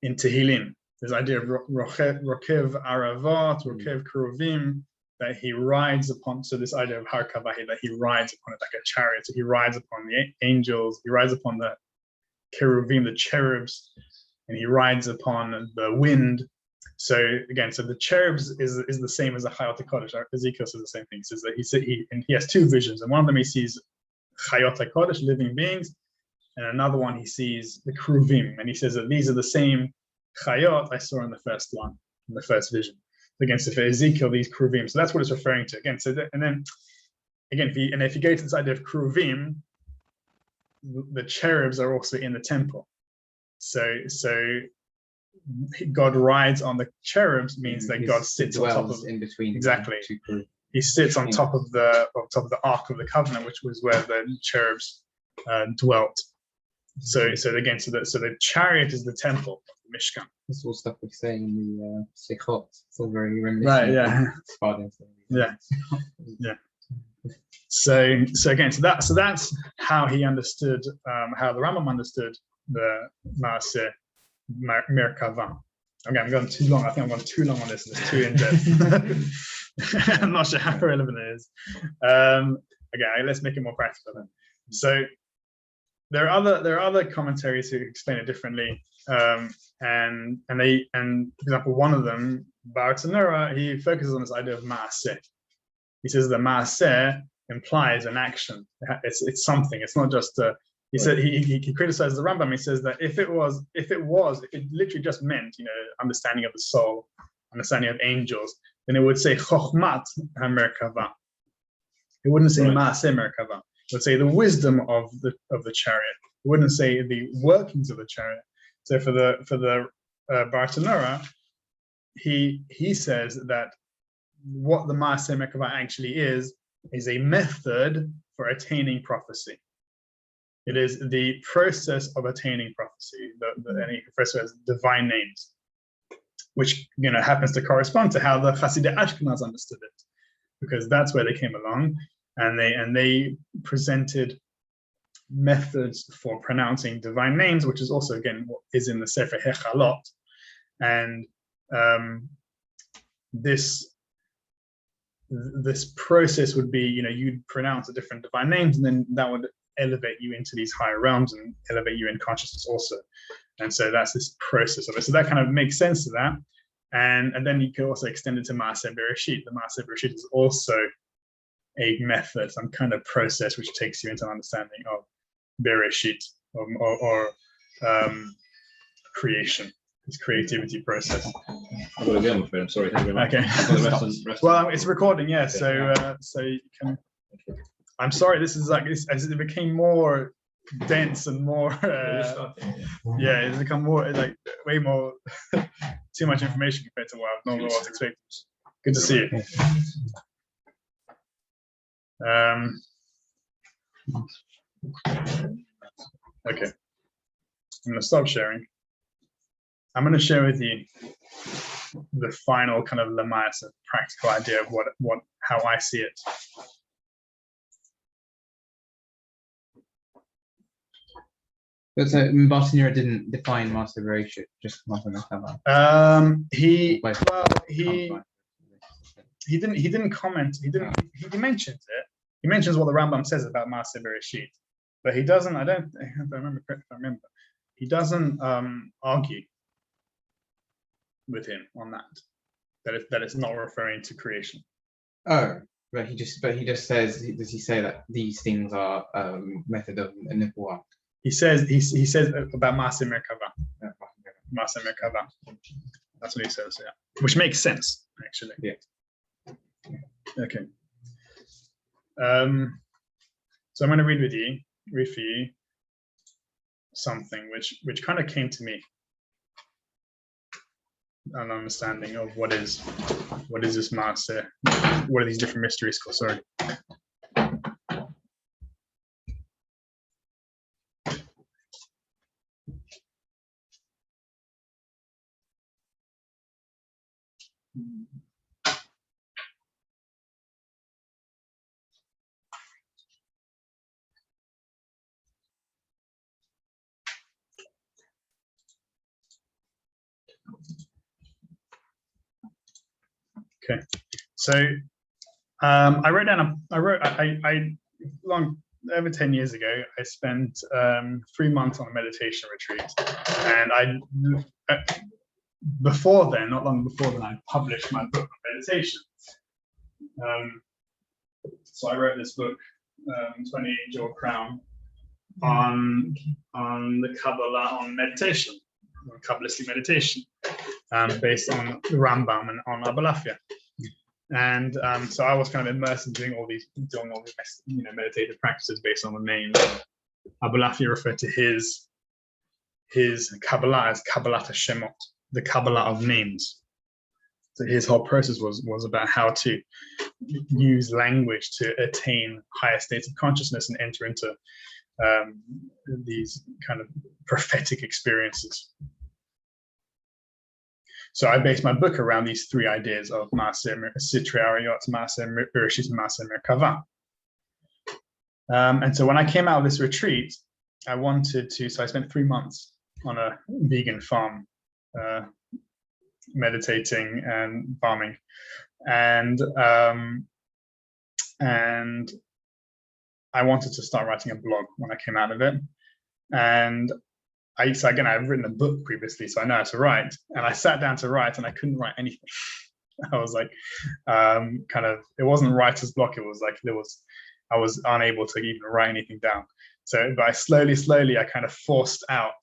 Tehillim. This idea of Rokev Aravat, Rokev Keruvim, that he rides upon. So this idea of Har Kavahi, that he rides upon it like a chariot. So he rides upon the angels. He rides upon the Keruvim, the cherubs, and he rides upon the wind. So again, so the cherubs is the same as the Chayot HaKodesh. Ezekiel says the same thing. He says that he has two visions, and one of them he sees Chayot HaKodesh, living beings, and another one he sees the Keruvim, and he says that these are the same Chayot I saw in the first one, in the first vision. Again, so for Ezekiel, these Keruvim. So that's what it's referring to. Again, so and then again, if you go to this idea of Keruvim, the cherubs are also in the temple. So God rides on the cherubs means that God sits on top of in between. Exactly. He sits on top of the Ark of the Covenant, which was where the cherubs dwelt. So again, so the chariot is the temple, the Mishkan. This all stuff we're saying in the Sichot. It's all very reminiscent. Right. Yeah. Yeah. Yeah. So again, so that's how he understood, how the Rambam understood the Maaseh Merkava. Okay, I'm going too long. I think I'm going too long on this. It's too in depth. I'm not sure how relevant it is. Okay, let's make it more practical then. So there are other commentaries who explain it differently, and for example, one of them, Bartanura, he focuses on this idea of Maaseh. He says that Maaseh implies an action. It's something. It's not just he said he criticized the Rambam. He says that if it literally just meant, understanding of the soul, understanding of angels, then it would say Chochmat HaMerkava. It wouldn't say Maaseh Merkava. It would say the wisdom of the chariot. It wouldn't say the workings of the chariot. So for the Bartanura, he says that what the Maaseh Merkava actually is a method for attaining prophecy. It is the process of attaining prophecy. And he refers to it as divine names, which happens to correspond to how the Hasidei Ashkenaz understood it, because that's where they came along, and they presented methods for pronouncing divine names, which is also again what is in the Sefer Hechalot, and this process would be, you'd pronounce the different divine names, and then that would elevate you into these higher realms and elevate you in consciousness also. And so that's this process of it. So that kind of makes sense to that. And then you can also extend it to Maaseh Bereshit. The Maaseh Bereshit is also a method, some kind of process which takes you into an understanding of Bereshit or creation, this creativity process. I've got to go, I'm afraid. I'm sorry. Thank you very much. Okay. Well, it's recording, yeah. So you can. I'm sorry. This is as it became more dense and more. It's become more way more too much information compared to what I normally was expecting. Good to see you. Okay. I'm going to stop sharing. I'm going to share with you the final kind of lema'as, a practical idea of how I see it. But so Bartanura didn't define Master Bereshit, just Master Merkava. He didn't comment. He mentions it. He mentions what the Rambam says about Master Bereshit, but he doesn't. I remember correctly. If I remember, he doesn't argue with him on that it's not referring to creation. Oh, but he just says. Does he say that these things are method of Nipuah? He says about Maser Merkava. Maser Merkava. That's what he says, yeah. Which makes sense, actually. Yeah. Okay. So I'm going to read for you something which kind of came to me, an understanding of what is this Maser, what are these different mysteries called? Sorry. Okay, so I wrote over 10 years ago, I spent 3 months on a meditation retreat, and not long before then, I published my book on meditation. So I wrote this book, 28 Jewel Crown, on the Kabbalah, on meditation, on Kabbalistic meditation, based on the Rambam and on Abalafia. And so I was kind of immersed in doing all these meditative practices based on the names. Abalafia referred to his Kabbalah as Kabbalat Shemot, the Kabbalah of names. So his whole process was about how to use language to attain higher states of consciousness and enter into these kind of prophetic experiences. So I based my book around these three ideas of Maser Sitrei Arayot, Maser Bereshit, and Maser Merkava. And so when I came out of this retreat, so I spent 3 months on a vegan farm, meditating and farming, and I wanted to start writing a blog when I came out of it. And I've written a book previously, so I know how to write. And I sat down to write, and I couldn't write anything. I was like, it wasn't writer's block. It was like I was unable to even write anything down. So, but I slowly, I kind of forced out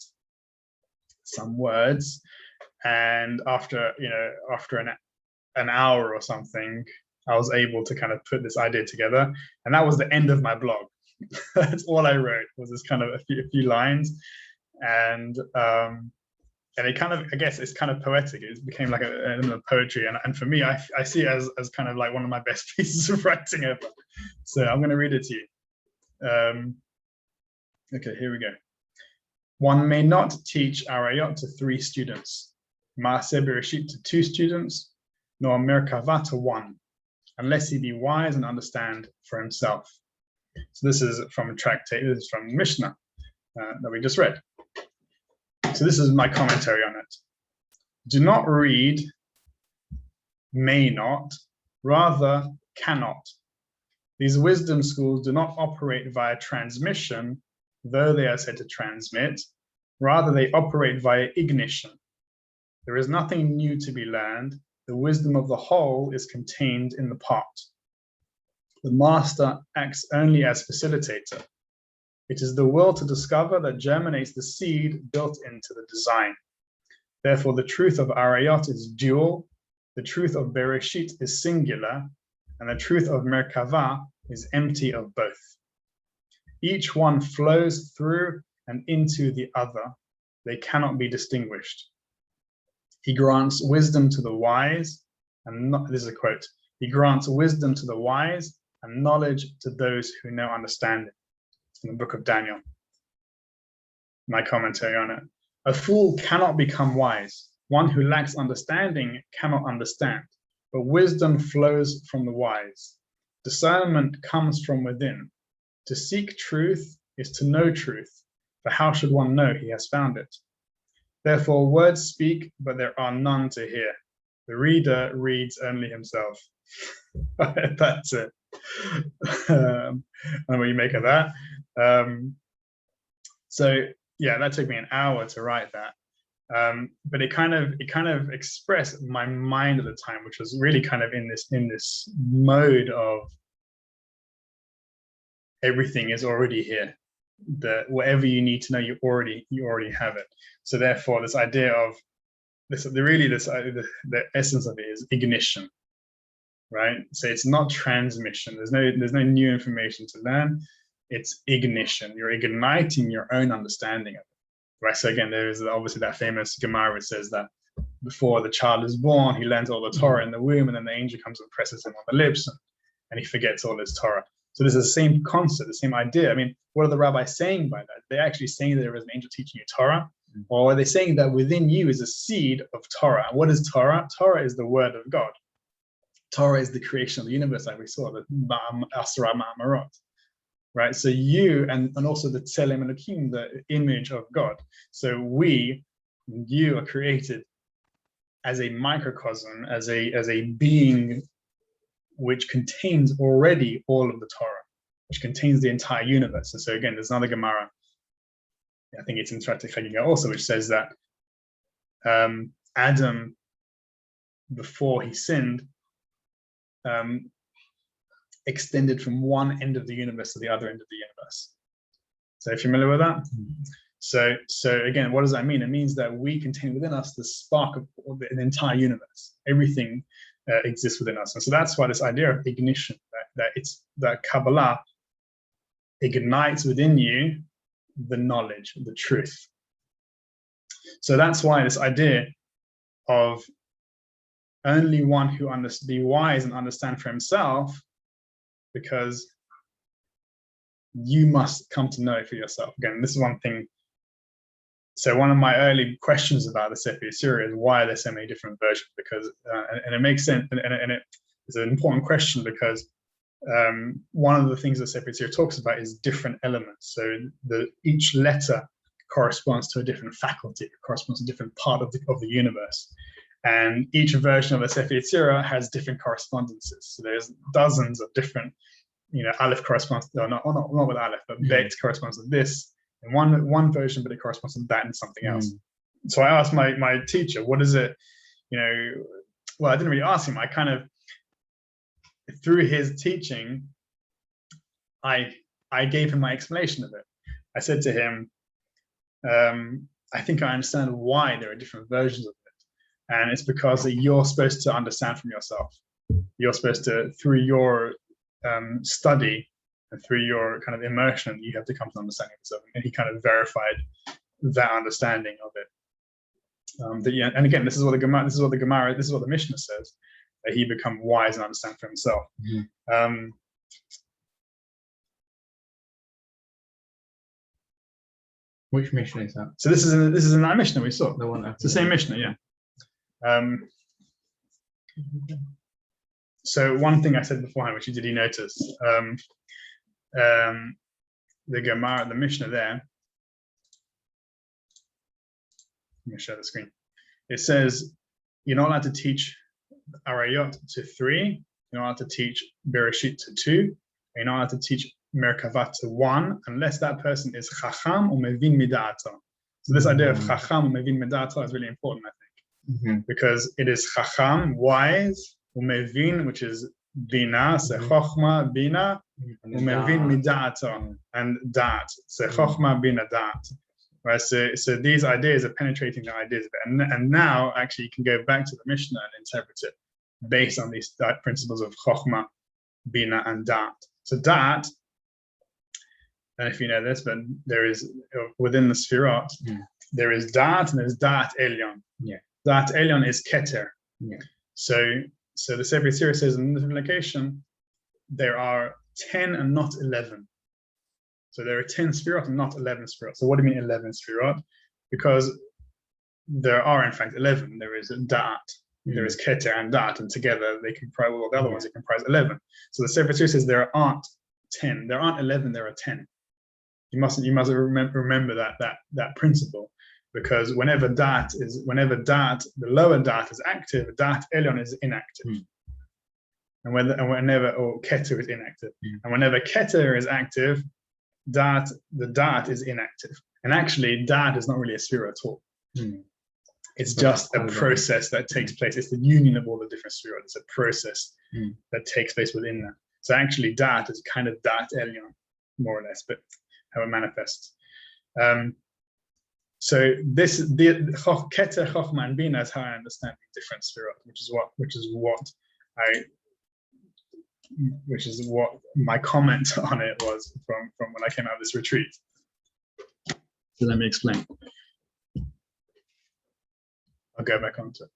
some words, and after an hour or something, I was able to kind of put this idea together, and that was the end of my blog. That's all I wrote, was this kind of a few lines. And it kind of, I guess it's kind of poetic. It became like an element of poetry, and for me, I see it as kind of like one of my best pieces of writing ever. So I'm going to read it to you. Okay, here we go. One may not teach Arayot to 3 students, Maaseh Bereshit to 2 students, nor Merkava to 1, unless he be wise and understand for himself. So this is from a tractate. This is from Mishnah that we just read. So this is my commentary on it. Do not read may not, rather cannot. These wisdom schools do not operate via transmission, though they are said to transmit. Rather, they operate via ignition. There is nothing new to be learned. The wisdom of the whole is contained in the part. The master acts only as facilitator. It is the will to discover that germinates the seed built into the design. Therefore, the truth of Arayot is dual, the truth of Bereshit is singular, and the truth of Merkava is empty of both. Each one flows through and into the other. They cannot be distinguished. He grants wisdom to the wise, and this is a quote, he grants wisdom to the wise and knowledge to those who know understanding. In the book of Daniel. My commentary on it. A fool cannot become wise. One who lacks understanding cannot understand, but wisdom flows from the wise. Discernment comes from within. To seek truth is to know truth, for how should one know he has found it? Therefore, words speak, but there are none to hear. The reader reads only himself. That's it. And what you make of that. So yeah, that took me an hour to write that. But it kind of expressed my mind at the time, which was really kind of in this mode of everything is already here. That whatever you need to know, you already have it. So therefore, this idea of the essence of it is ignition, right? So it's not transmission. There's no new information to learn. It's ignition. You're igniting your own understanding of it, right? So again, there is obviously that famous Gemara which says that before the child is born, he learns all the Torah in the womb, and then the angel comes and presses him on the lips, and he forgets all his Torah. So this is the same concept, the same idea. I mean, what are the rabbis saying by that? They're actually saying that there is an angel teaching you Torah, or are they saying that within you is a seed of Torah? And what is Torah? Torah is the word of God. Torah is the creation of the universe, like we saw, the Asra Ma'amarot, right? So you, and also the Tselem Elokim, the image of God. So you are created as a microcosm, as a being which contains already all of the Torah, which contains the entire universe. And so again, there's another Gemara, I think it's in Intellect also, which says that Adam, before he sinned, extended from one end of the universe to the other end of the universe. So are you familiar with that? So again, what does that mean? It means that we contain within us the spark of the entire universe. Everything exists within us. And so that's why this idea of ignition, that Kabbalah ignites within you the knowledge, the truth. So that's why this idea of only one who be wise and understand for himself, because you must come to know it for yourself. Again, this is one thing. So one of my early questions about the Sefer Yetzirah is why are there so many different versions? Because and it makes sense, and it's an important question because one of the things that Sefer Yetzirah talks about is different elements. So each letter corresponds to a different faculty, corresponds to a different part of the universe. And each version of the Sefer Yetzirah has different correspondences. So there's dozens of different, Aleph corresponds, not with Aleph, but Bet corresponds to this in one version, but it corresponds to that in something else. So I asked my teacher, what is it, well, I didn't really ask him. I kind of, through his teaching, I gave him my explanation of it. I said to him, I think I understand why there are different versions of it. And it's because that you're supposed to understand from yourself. You're supposed to, through your study and through your kind of immersion, you have to come to understanding of yourself. And he kind of verified that understanding of it. And again, this is what the Mishnah says, that he become wise and understand for himself. Which Mishnah is that? So this is in that Mishnah we saw. The one it's the same Mishnah, yeah. So one thing I said beforehand, which did you notice? The Gemara, the Mishnah there. Let me share the screen. It says you're not allowed to teach Arayot to 3. You're not allowed to teach Bereshit to 2. You're not allowed to teach Merkavah to 1, unless that person is Chacham or Mevin Mida'ata. So this idea of Chacham or Mevin Mida'ata is really important, I think, because it is Chacham, wise, Umevin, which is Bina, so Chochma, Bina, Umevin Mida'ata, and Da'at, so Chochma, Bina, Da'at. Right, so these ideas are penetrating the ideas, and now actually you can go back to the Mishnah and interpret it based on these principles of Chochma, Bina, and Da'at. So Da'at, and if you know this, but there is within the Sfirot, there is Da'at and there's Da'at Elyon. Da'at Elyon is Keter. So the Sefer Yetzirah says in this location there are 10 and not 11. So there are 10 Sfirot and not 11 Sfirot. So what do you mean 11 Sfirot? Because there are in fact 11. There is da'at, there is keter and da'at, and together they comprise, well, the other ones, they comprise 11. So the Sefer Yetzirah says there aren't 10, there aren't 11, there are 10. You must remember that principle, because whenever da'at, the lower da'at is active, da'at elyon is inactive. And whenever keter is inactive. And whenever keter is active, the da'at is inactive. And actually, da'at is not really a sphere at all. It's just a process that takes place. It's the union of all the different spheres. It's a process that takes place within that. So actually, da'at is kind of da'at elyon, more or less, but how it manifests. So this keter, chokhmah, and bina is how I understand the different spheres, which is what my comment on it was from when I came out of this retreat. So let me explain. I'll go back onto it.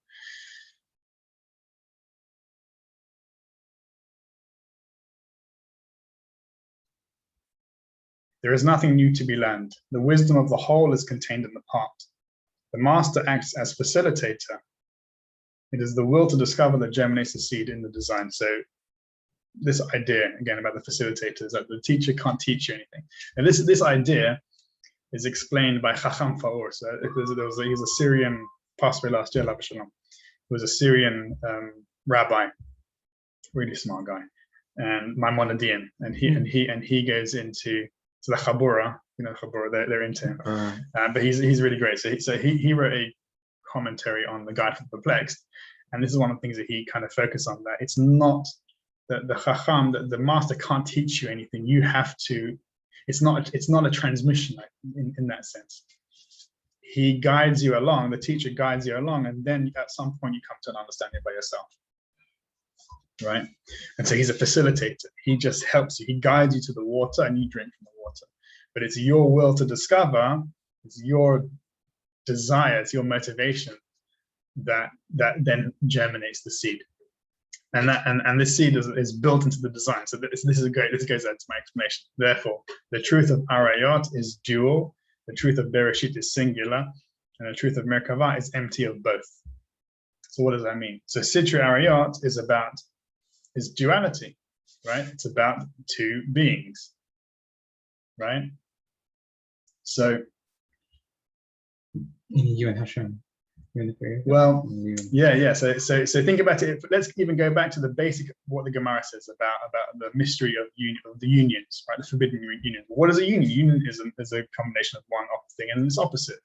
There is nothing new to be learned. The wisdom of the whole is contained in the part. The master acts as facilitator. It is the will to discover that germinates the seed in the design. So this idea, again, about the facilitator, is that the teacher can't teach you anything. And this idea is explained by Chacham Faor. So he's a Syrian, passed away last year, Alav Shalom. He was a Syrian rabbi, really smart guy, and Maimonidean. And he goes into the Chabura, Chabura, they're into him. But he's really great. So he wrote a commentary on the Guide for the Perplexed, and this is one of the things that he kind of focused on. That it's not that the Chacham, the master can't teach you anything. You have to. It's not a transmission in that sense. He guides you along. The teacher guides you along, and then at some point you come to an understanding by yourself. Right? And so he's a facilitator. He just helps you. He guides you to the water and you drink from the water. But it's your will to discover, it's your desire, it's your motivation that then germinates the seed. And this seed is built into the design. So this is great. This goes out to my explanation. Therefore, the truth of Arayot is dual, the truth of Bereshit is singular, and the truth of Merkavah is empty of both. So what does that mean? So Sitra Arayot is duality, right? It's about two beings, right? So you and Hashem. Well, yeah. So think about it. Let's even go back to the basic, what the Gemara says about the mystery of the unions, right? The forbidden union. What is a union? Union is a combination of one thing and its opposite,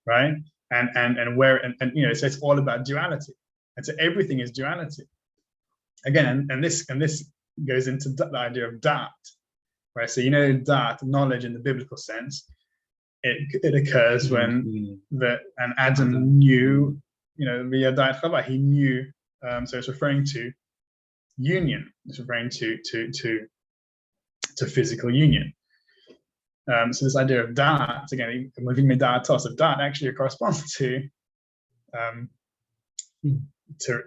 right? So it's all about duality, and so everything is duality. Again, and this goes into the idea of da'at, right? So da'at, knowledge in the biblical sense. It occurs when Adam knew, via da'at Chava, he knew. So it's referring to union. It's referring to physical union. So this idea of da'at, again, moving me da'atos, of da'at actually corresponds to Sitra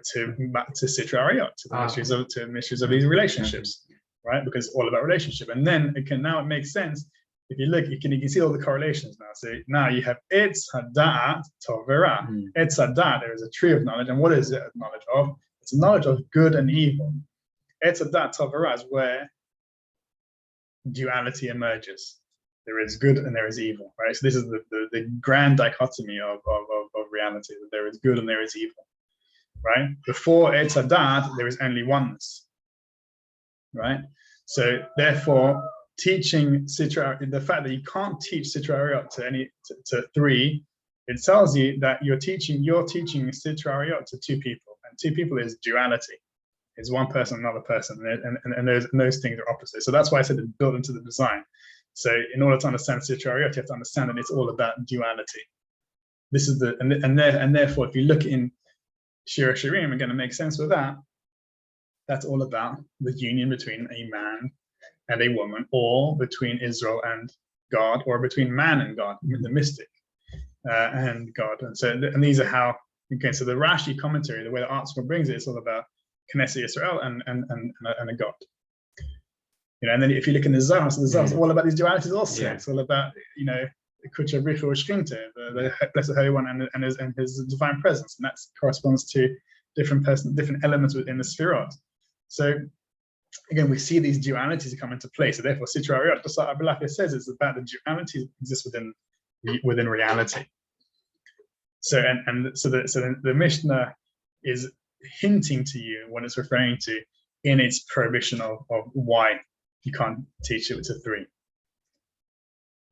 Arayot, to the mysteries of these relationships, right? Because it's all about relationship. And then now it makes sense. If you look, you can see all the correlations now. So now you have Etz Hada'at Tovera. Etz Hada'at, there is a tree of knowledge. And what is it knowledge of? It's a knowledge of good and evil. Etz Hada'at Tovera is where duality emerges. There is good and there is evil, right? So this is the grand dichotomy of reality, that there is good and there is evil, right? Before Etz Hada'at, there is only oneness, right? So therefore, teaching Sitra, the fact that you can't teach Sitra Arayot to three, it tells you that you're teaching Sitra Arayot to two people, and two people is duality. It's one person, another person, and those things are opposite. So that's why I said it's built into the design. So in order to understand Sitra Arayot, you have to understand that it's all about duality. This is and therefore, if you look in Shir Shirim, again, it makes sense with that. That's all about the union between a man and a woman, or between Israel and God, or between man and God, the mystic and God. And these are how. Okay, so the Rashi commentary, the way the Art School brings it, it's all about Knesset Israel and a God. And then if you look in the Zohar, so the Zohar is all about these dualities also. Yeah. It's all about Kucha Brichu Shkinte, the Blessed Holy One, and his divine presence, and that corresponds to different elements within the Sefirot. So again, we see these dualities come into play. So therefore, Sitra Ariyot, just like Abulafia says, it's about the dualities that exist within reality. So the Mishnah is hinting to you what it's referring to in its prohibition of why you can't teach it to 3,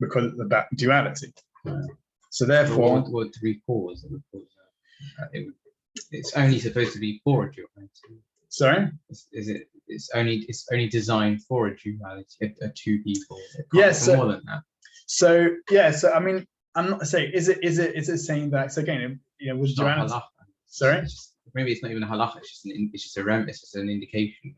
because it's about duality. So therefore, what 3 cause? It's only supposed to be for a duality. Sorry, It's only designed for a duality, a 2 people. Yes, more than that. So yeah, so I mean, I'm not saying is it saying that? So again, was duality? Sorry, maybe it's not even a halacha. It's just an indication.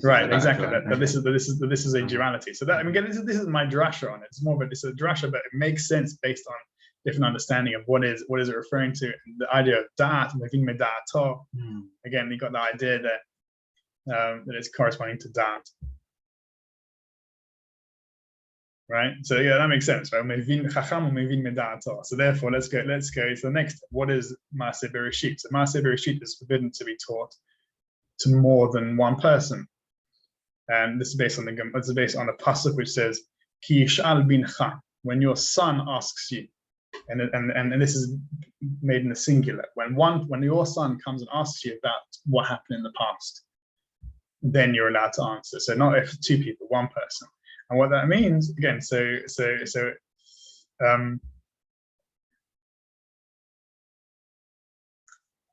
Right, exactly. But this is a duality. So that, I mean, again, this is my drasha on it. It's more of it's a drasha, but it makes sense based on different understanding of what is it referring to. And the idea of da'at, again, you got the idea that it's corresponding to da'at. Right. So yeah, that makes sense. Right. So therefore, let's go to the next. What is Maaseh Bereshit? So Maaseh Bereshit is forbidden to be taught to more than one person, and this is based on the pasuk which says, "Ki yish'al bincha," when your son asks you, and this is made in the singular. When your son comes and asks you about what happened in the past, then you're allowed to answer. So not if 2 people, 1 person. And what that means, again,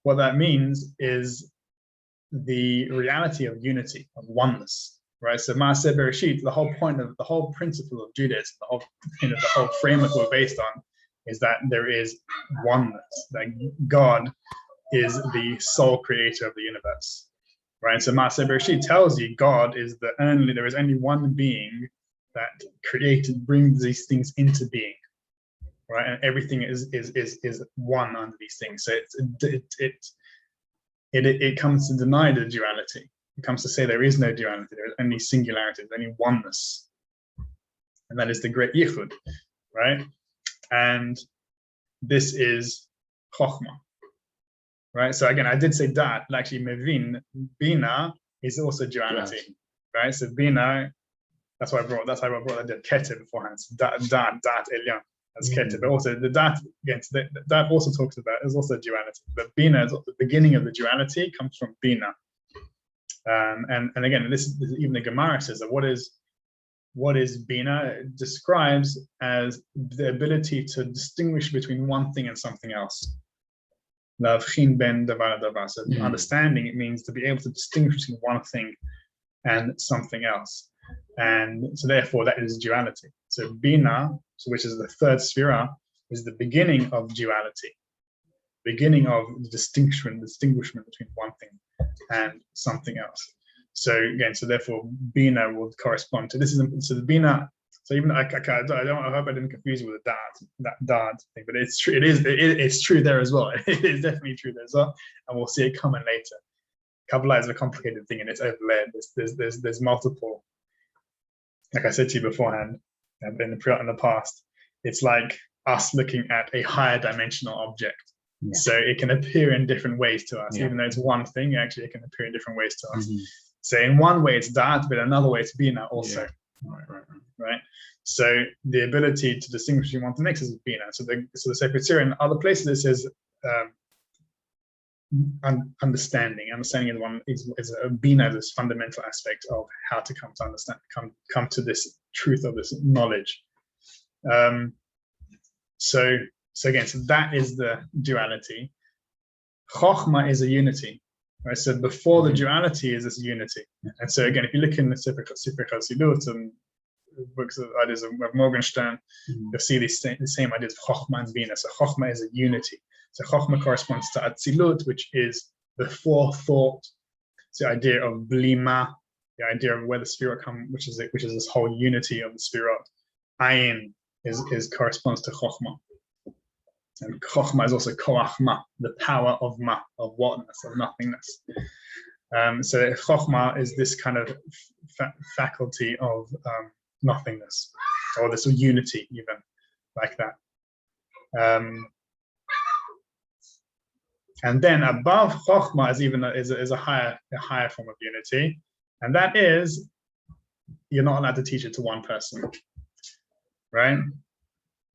what that means is the reality of unity, of oneness, right? So Maaseh Bereshit, the whole principle of Judaism, the whole framework we're based on, is that there is oneness, that God is the sole creator of the universe, right? So Maaseh Bereshit tells you there is only one being that brings these things into being, right? And everything is one under these things. So it comes to deny the duality. It comes to say there is no duality. There is only singularity. There's only oneness, and that is the great yichud, right? And this is chokhmah, right? So again, I did say that, but actually mevin, bina is also duality, right? So bina. That's why I brought the keter beforehand. Dat elyon as keter, but also the dat again. So that also talks about is also duality. But bina is the beginning of the duality comes from bina, and again, this is even the Gemara says that what is bina? It describes as the ability to distinguish between one thing and something else. Lavchin ben davar davar. So understanding, it means to be able to distinguish between one thing and something else. And so therefore that is duality. So Bina, which is the 3rd Sefirah, is the beginning of duality, beginning of the distinguishment between one thing and something else. So again, so therefore Bina will correspond to this. So the Bina. So even I hope I didn't confuse you with that dad thing, but it's true. It's true there as well. It is definitely true there as well, and we'll see it coming later. Kabbalah is a complicated thing and it's overlaid. There's multiple. Like I said to you beforehand, in the past, it's like us looking at a higher dimensional object. Yeah. So it can appear in different ways to us, even though it's one thing. Actually, it can appear in different ways to us. So in one way it's dat, but another way it's bina also. Right. So the ability to distinguish between one to the next is bina. So the Sefer Yetzirah in other places it says understanding is a bina, this fundamental aspect of how to come to understand, come to this truth of this knowledge. So that is the duality. Chokhmah is a unity, right? So before the duality is this unity, and so again, if you look in the Sefer Chassidut and books of ideas of Morgenstern, you'll see the same ideas of Chokhmah and Bina. So Chokhmah is a unity. So Chokhmah corresponds to Atzilut, which is the forethought. It's the idea of Blima, the idea of where the Sefirot come, which is this whole unity of the Sefirot. Ayin corresponds to Chokhmah. And Chokhmah is also Koach Ma, the power of Ma, of whatness, of nothingness. So Chokhmah is this kind of faculty of nothingness, or this unity even. like that. And then above Chokhmah is a higher form of unity, and that is you're not allowed to teach it to one person, right?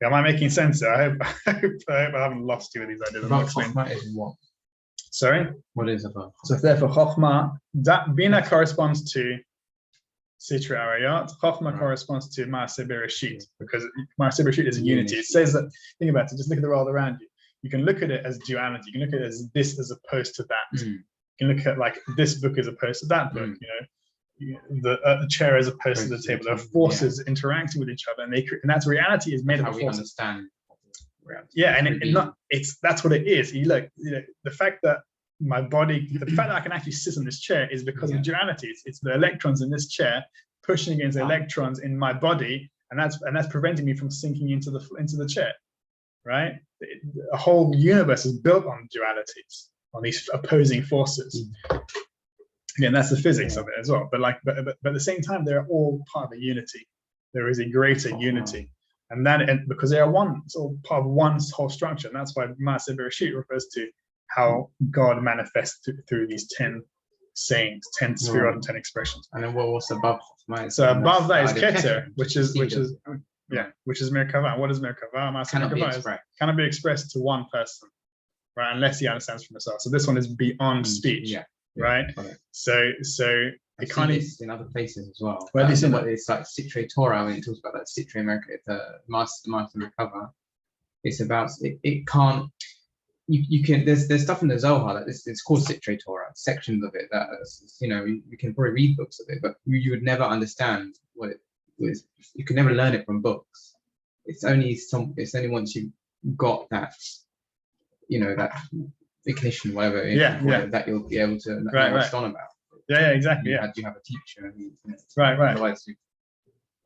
Am I making sense? I hope I haven't lost you with these ideas. Above Chokhmah is what? Sorry? What is above? So therefore, Chokhmah, that Bina corresponds to Sitra Arayat. Chokhmah corresponds to Maaseh Bereshit, because Maaseh Bereshit is a unity. It says that, think about it, just look at the world around you. You can look at it as duality. You can look at it as this as opposed to that. You can look at like this book as opposed to that book, the chair as opposed to the table. There are forces interacting with each other, and that's reality is made of forces. Understand. Yeah, and that's what it is. You look, the fact that my body, the fact that I can actually sit in this chair is because of duality. It's the electrons in this chair pushing against the electrons in my body, and that's preventing me from sinking into the chair, right? A whole universe is built on dualities, on these opposing forces. Again, that's the physics of it as well. But at the same time, they're all part of a unity. There is a greater unity, and because they are one, it's all part of one whole structure. And that's why Maaseh Bereshit refers to how God manifests through these 10 sayings, 10 sefirot and 10 expressions. And then what's above? So above that is Keter, which is Merkavah. What is Merkavah? Maaseh Merkavah cannot be expressed to one person, right? Unless he understands from himself. So this one is beyond speech. Right. So it kind of in other places as well. Where It's like Sitre Torah when it talks about that Sitre America, the master recover. It's about it can't. You can there's stuff in the Zohar that it's called Sitre Torah, sections of it that you can probably read books of it, but you would never understand what it was. You can never learn it from books. It's only once you've got that, that ignition, whatever, that you'll be able to know what it's on about. Yeah, exactly. You have a teacher. Right. Otherwise,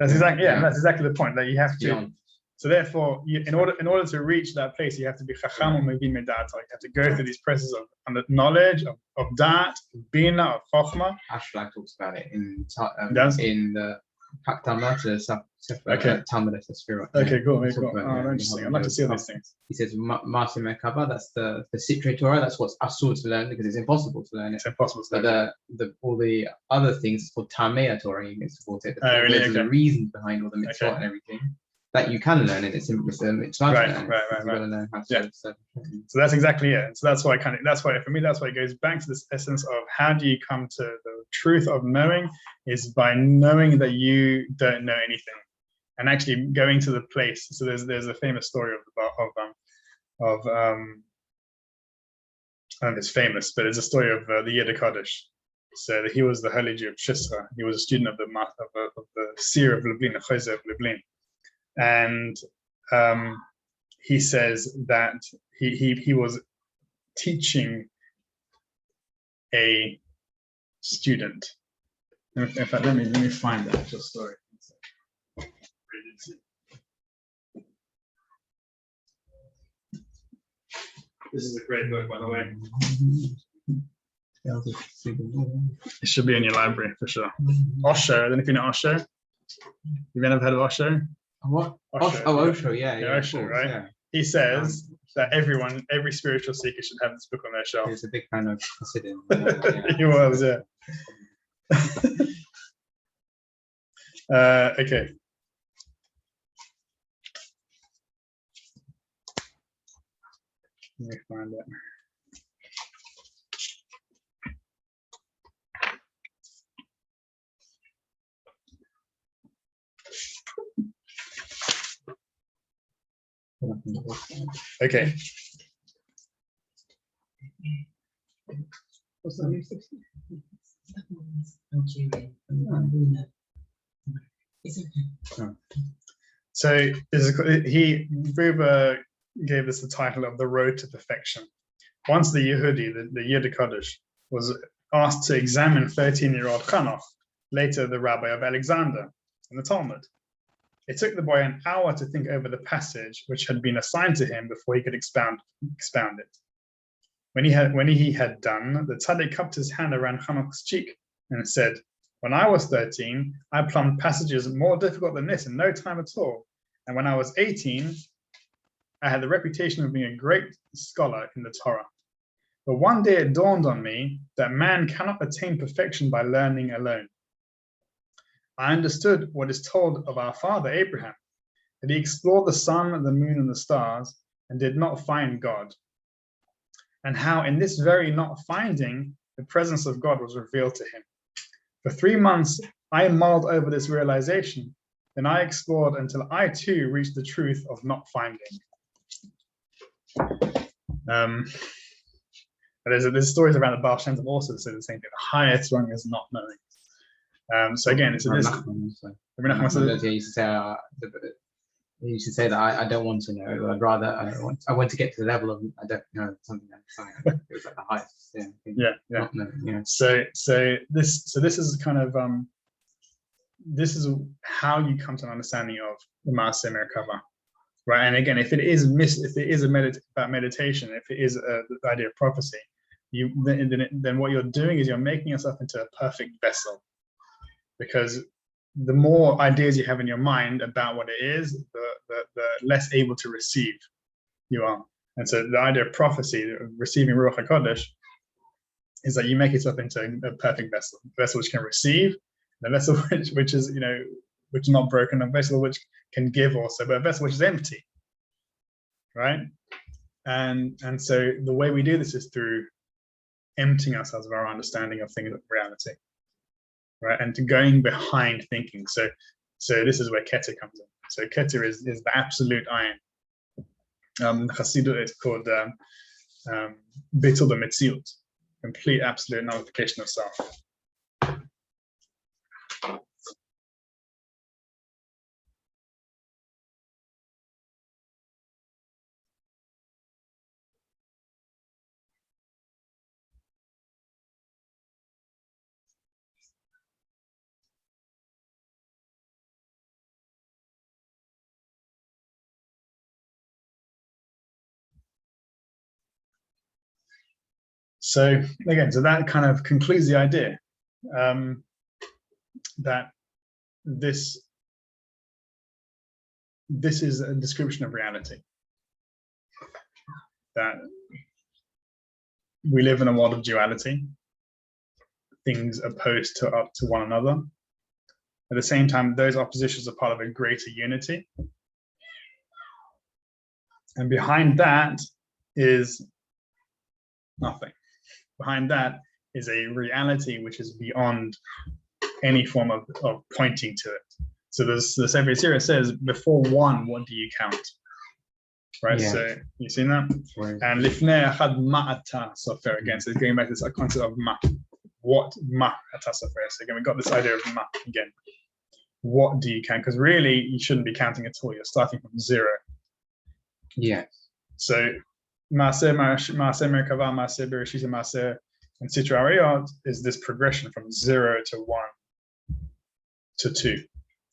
that's exactly the point that you have to. So therefore, in order to reach that place, you have to be chacham or mevin medat. You have to go through these processes of knowledge, of dat, of bina, of chokhmah. Ashlag talks about it in the Hakdama to Sefer Talmud Sefer. Okay, cool. Interesting. I'd like to see all these things. He says, Maaseh Merkavah, that's the Sitre Torah. That's what's asur to learn because it's impossible to learn it. It's impossible to learn. But all the other things for Tamei Torah, you can support it. Really? The reasons behind all the mitzvot and everything that you can learn it. It's a mitzvah. Right. You gotta learn how to. So that's exactly it. So that's why for me it goes back to this essence of how do you come to the truth of knowing is by knowing that you don't know anything, and actually going to the place. So there's a famous story it's famous, but it's a story of the Yid Kaddish. So he was the holy Jew of Shisra. He was a student of the seer of Lublin, the Chozeh of Lublin. And he says that he was teaching a student. In fact, let me find the actual story. This is a great book, by the way. It should be in your library for sure. Osho, I don't know if you know Osho. You've never heard of Osho? What? Osho. Osho, yeah, Osho, right? Yeah. He says that every spiritual seeker should have this book on their shelf. He was a big fan of Hasidim. He was, yeah. Okay. Let me find it. Okay. So Buber gave this the title of The Road to Perfection. Once the Yehudi, the Yid Kaddish, was asked to examine 13-year-old Chanoch, later the rabbi of Alexander, in the Talmud. It took the boy an hour to think over the passage which had been assigned to him before he could expound it. When he had done, the tzaddik cupped his hand around Chanoch's cheek and said, "When I was 13, I plumbed passages more difficult than this in no time at all. And when I was 18, I had the reputation of being a great scholar in the Torah. But one day it dawned on me that man cannot attain perfection by learning alone. I understood what is told of our father Abraham, that he explored the sun, the moon, and the stars, and did not find God. And how in this very not finding, the presence of God was revealed to him. For 3 months, I mulled over this realization, then I explored until I too reached the truth of not finding. There's stories around the Baal Shem Tov also that say the same thing. The highest rung is not knowing. So again, it's this. He used to say that I don't want to know. I'd rather I want to get to the level of I don't know something like it was like the highest. Yeah. Yeah. So this is kind of this is how you come to an understanding of the Maaseh Merkava, right? And again, if it is about meditation, if it is the idea of prophecy, then what you're doing is you're making yourself into a perfect vessel, because the more ideas you have in your mind about what it is, the less able to receive you are. And so the idea of prophecy, receiving Ruach HaKodesh, is that you make yourself into a perfect vessel, a vessel which can receive, a vessel which is which is not broken, a vessel which can give also, but a vessel which is empty, right? And so the way we do this is through emptying ourselves of our understanding of things of reality, right? And to going behind thinking. So this is where Keter comes in. So Keter is the absolute iron. Chassidut is called Bitul B'Metziut, complete absolute nullification of self. So again, that kind of concludes the idea that this is a description of reality. That we live in a world of duality, things opposed to one another. At the same time, those oppositions are part of a greater unity. And behind that is nothing. Behind that is a reality which is beyond any form of pointing to it. So the Sefer Yetzirah says, before one, what do you count? Right, yeah. So you seen that? Right. And lifnei achad ma'ata sofer, again, so it's going back to this concept of ma. What ma'ata sofer? So again, we got this idea of ma again. What do you count? Because really, you shouldn't be counting at all. You're starting from zero. Yeah. So Maaseh Merkava, Maaseh Bereshit, Maaseh, and Sitra Ariyot is this progression from 0 to 1 to 2,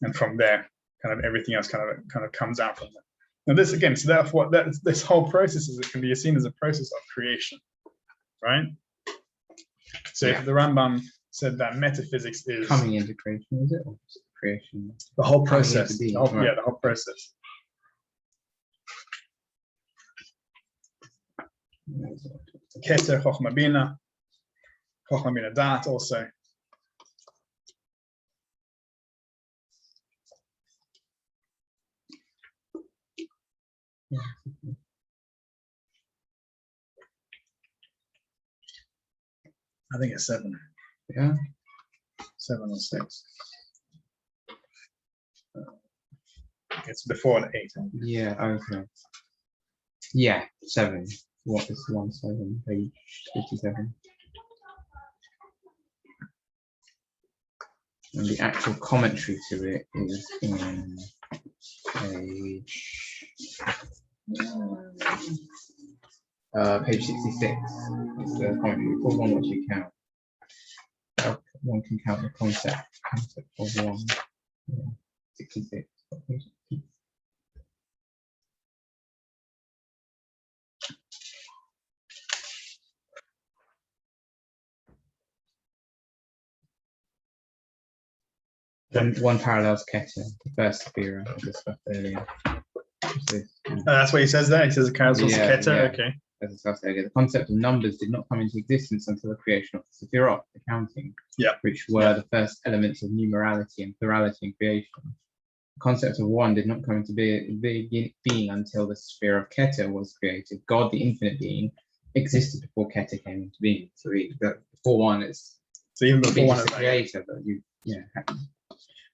and from there, kind of everything else kind of comes out from there. Now this again, so therefore this whole process it can be seen as a process of creation, right? So yeah. The Rambam said that metaphysics is coming into creation, is it? Or just creation? The whole process. The whole process. Keter Chochma Bina Dat also. I think it's 7. Yeah. 7 or 6. It's before 8. Yeah, okay. Yeah, 7. What is 17, page 57? And the actual commentary to it is in page 66. It's the commentary for one which you count. One can count the concept of one. Yeah, 66. One parallels Keter, the first Sephira, as discussed earlier. That's what he says there. He says the carousel is Yeah, Keter. yeah. Okay. As discussed earlier, the concept of numbers did not come into existence until the creation of the Sephirot, the counting, which were the first elements of numerality and plurality in creation. The concept of one did not come into being until the sphere of Keter was created. God, the infinite being, existed before Keter came into being. So before one is even before one is the creator, but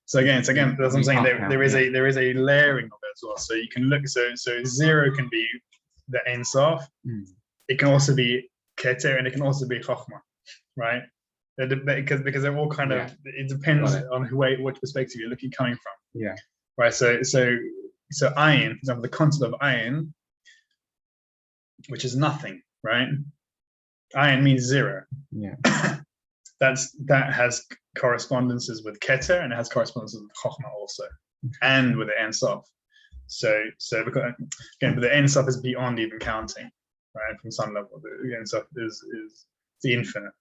So again, that's what I'm saying. There is a layering of it as well. So you can look. So 0 can be the Ein Sof. It can also be Keter, and it can also be Chochmah, right? Because they're all kind of. It depends on which perspective you're coming from. Yeah. Right. So Ayin, for example, the concept of Ayin, which is nothing, right? Ayin means 0. Yeah. that has correspondences with Keter, and it has correspondences with Chochmah also, and with the Ein Sof. So because, again, but the Ein Sof is beyond even counting, right? From some level, the Ein Sof is the infinite.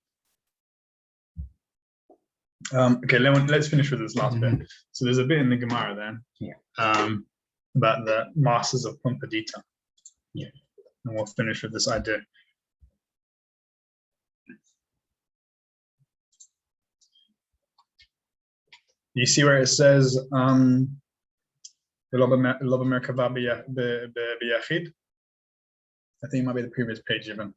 Okay, let's finish with this last bit. So there's a bit in the Gemara then, about the masters of Pumbedita. Yeah, and we'll finish with this idea. You see where it says I think it might be the previous page even.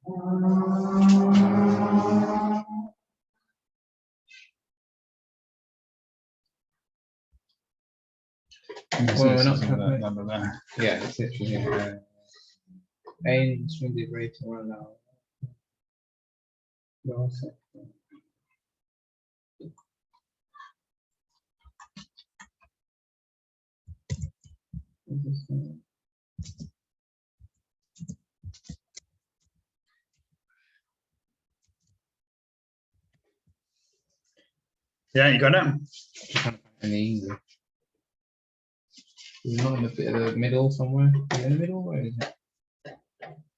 Well, we're not that. Yeah, it's literally Ein swinded rate or allow. Yeah, you got it. In the English. Is it not in the bit of the middle somewhere? Is it in the middle? Where is it?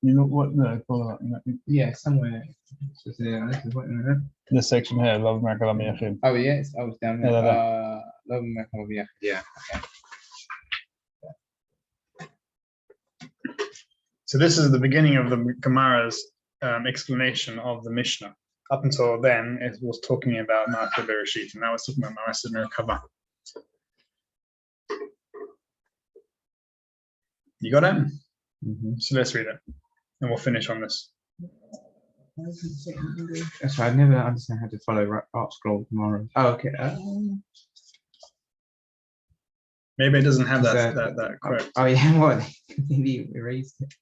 You know what? No, yeah, somewhere. This is what, this section here, Love America, Love Me. Oh yeah, I was down there. Love America, Love Me. Yeah. Okay. So this is the beginning of the Gemara's explanation of the Mishnah. Up until then, it was talking about Ma'aseh Bereshit, and now it's talking about Ma'aseh Merkava. You got it? So let's read it, and we'll finish on this. That's right. I never understand how to follow art scroll tomorrow. Oh, okay. Maybe it doesn't have that correct. Oh yeah, what? Completely erased it.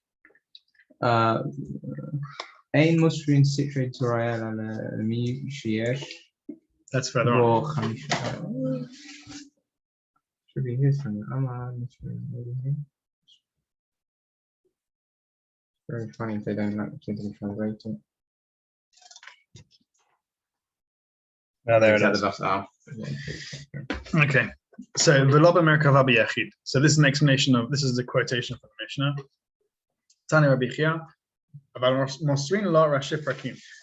Ein Musrin Citrate Torah Mi Shiesh. That's further on. Should be his one. Very funny if they don't like the kids and translate it. Oh, there it is. Okay. So V'lo b'merkava b'yachid. So this is an explanation of, this is the quotation from the Mishnah. Tani Rabbi Chia.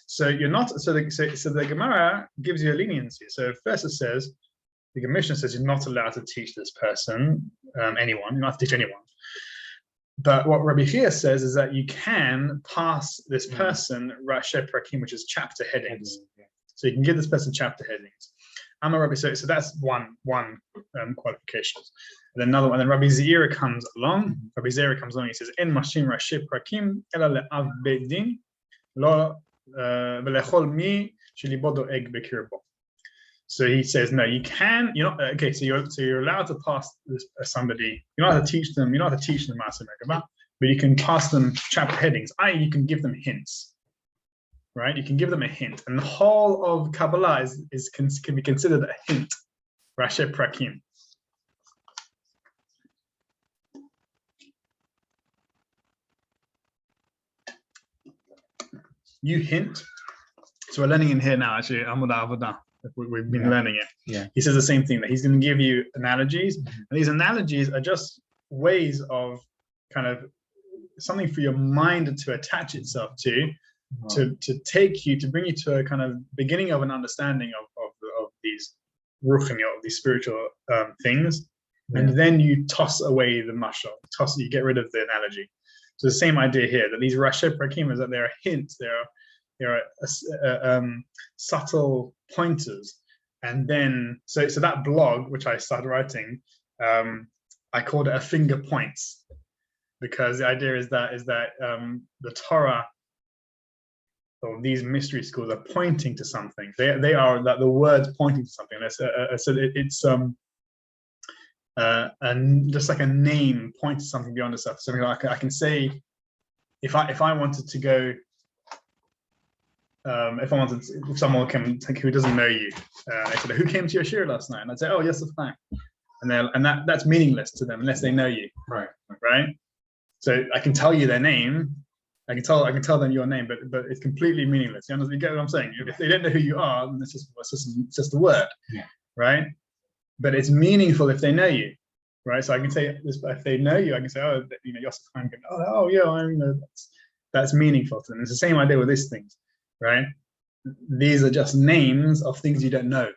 So you're not. So the Gemara gives you a leniency. So first it says, the Mishnah says you're not allowed to teach this person, anyone. You're not allowed to teach anyone. But what Rabbi Chia says is that you can pass this person Rashi Prakim, which is chapter headings. So you can give this person chapter headings. So that's one qualification. And then another one. And then Rabbi Yetzirah comes along. He says, "En mashim Rashi Prakim ela le'av beit din lo velechol mi shelibo doeg bekirbo." So he says, no, you can. You're not okay. So you're allowed to pass this somebody. You're not allowed to teach them. You're not allowed to teach them Ma'aseh Merkava, but you can pass them chapter headings. I.e., you can give them hints, right? You can give them a hint, and the whole of Kabbalah can be considered a hint. Rashi Prakim. You hint. So we're learning in here now. Actually, Amudah Avodah. We've been learning it. Yeah. He says the same thing, that he's going to give you analogies, and these analogies are just ways of kind of something for your mind to attach itself to take you, to bring you to a kind of beginning of an understanding of these ruchniot, these spiritual things, and then you toss away the mashal, you get rid of the analogy. So the same idea here, that these Rashi Prakim is that there are hints, there are subtle pointers, and then so that blog which I started writing, I called it a finger points, because the idea is that the Torah, or these mystery schools, are pointing to something. They are that the words pointing to something. So it's and just like a name points to something beyond itself. Something like I can say, if I wanted to go, if someone came who doesn't know you, they said, who came to your shiur last night? And I'd say, oh, Yosef Chaim. And that's meaningless to them unless they know you. Right. So I can tell you their name. I can tell them your name, but it's completely meaningless. You get what I'm saying? If they don't know who you are, then it's just a word, right? But it's meaningful if they know you, right? So I can say this, if they know you, I can say, oh, Yosef Chaim. Oh, yeah, that's meaningful to them. It's the same idea with these things, right? These are just names of things you don't know.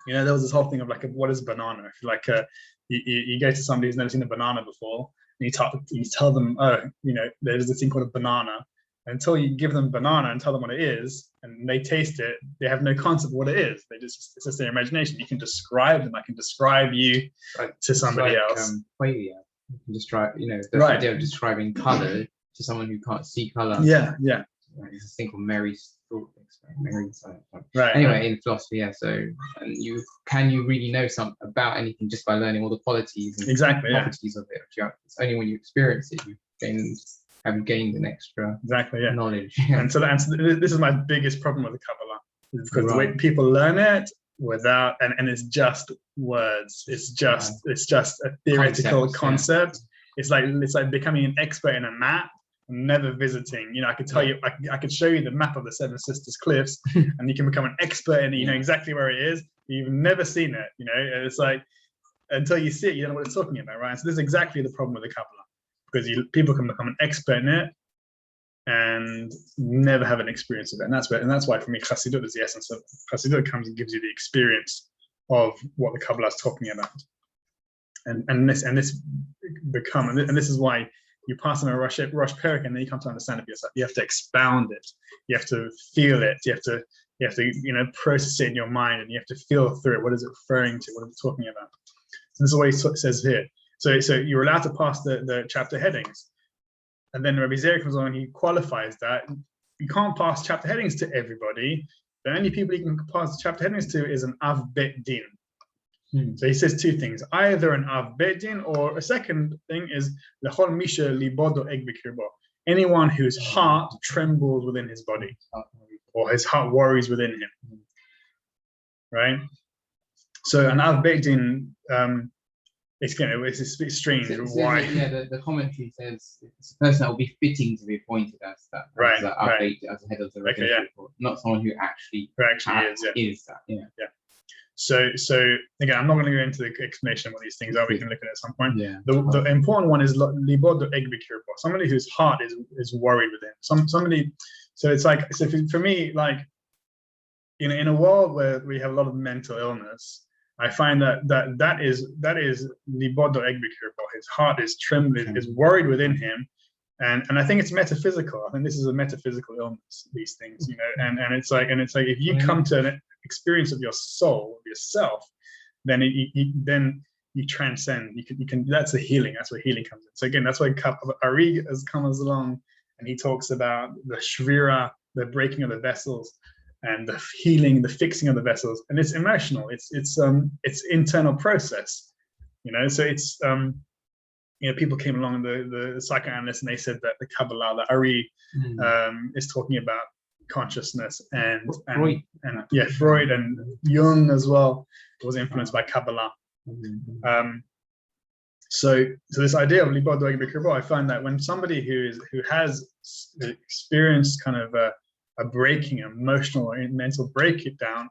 There was this whole thing of like, what is a banana? If you go to somebody who's never seen a banana before, and you tell them, oh, there's this thing called a banana. Until you give them banana and tell them what it is, and they taste it, they have no concept of what it is. It's just their imagination. You can describe them. I can describe you to somebody else. You can describe, the idea of describing color to someone who can't see color. Yeah. There's this thing called Mary's thought experiment. Right. Anyway, in philosophy, so can you really know something about anything just by learning all the qualities and properties of it? It's only when you experience it you have gained an extra knowledge. And so this is my biggest problem with the Kabbalah, because the way people learn it without, and it's just words. It's just a theoretical concept. It's like becoming an expert in a map. Never visiting, I could tell you, I could show you the map of the Seven Sisters Cliffs, and you can become an expert in it. You know exactly where it is. You've never seen it. It's like until you see it, you don't know what it's talking about, right? So this is exactly the problem with the Kabbalah, because people can become an expert in it and never have an experience of it. And that's why for me, Chassidut is the essence of Chassidut. Comes and gives you the experience of what the Kabbalah is talking about, and this is why. You pass on a Rosh Perek, and then you come to understand it yourself. You have to expound it. You have to feel it. You have to process it in your mind, and you have to feel through it. What is it referring to? What is it talking about? So this is what he says here. So you're allowed to pass the chapter headings, and then Rabbi Zera comes on and he qualifies that you can't pass chapter headings to everybody. The only people you can pass chapter headings to is an Av Bet Din. So he says two things: either an Av Bet Din, or a second thing is L'chol Misha Libodo Eg B'Kirbo, anyone whose heart trembles within his body, or his heart worries within him. Right. So an Av Bet Din, it's a bit strange. Why? The commentary says it's a person that will be fitting to be appointed as that. As as head of the regulatory report, not someone who actually is that. Yeah. So again, I'm not going to go into the explanation of what these things are. We can look at it at some point. The important one is libod eg b'kirbo, somebody whose heart is worried within. Somebody. So it's like, for me, like in a world where we have a lot of mental illness, I find that is libod eg b'kirbo. His heart is trembling, is worried within him, and I think it's metaphysical. I think this is a metaphysical illness. These things, and it's like if you come to an experience of your soul, of yourself, then you transcend. You can. That's the healing. That's where healing comes in. So again, that's why Ari comes along, and he talks about the shvira, the breaking of the vessels, and the healing, the fixing of the vessels. And it's emotional. It's internal process. So it's people came along, the psychoanalysts, and they said that the Kabbalah, that Ari is talking about consciousness, and Freud and Jung as well was influenced by Kabbalah. So this idea of libod doeg b'kirbo, I find that when somebody who has experienced kind of a breaking, emotional or mental breakdown,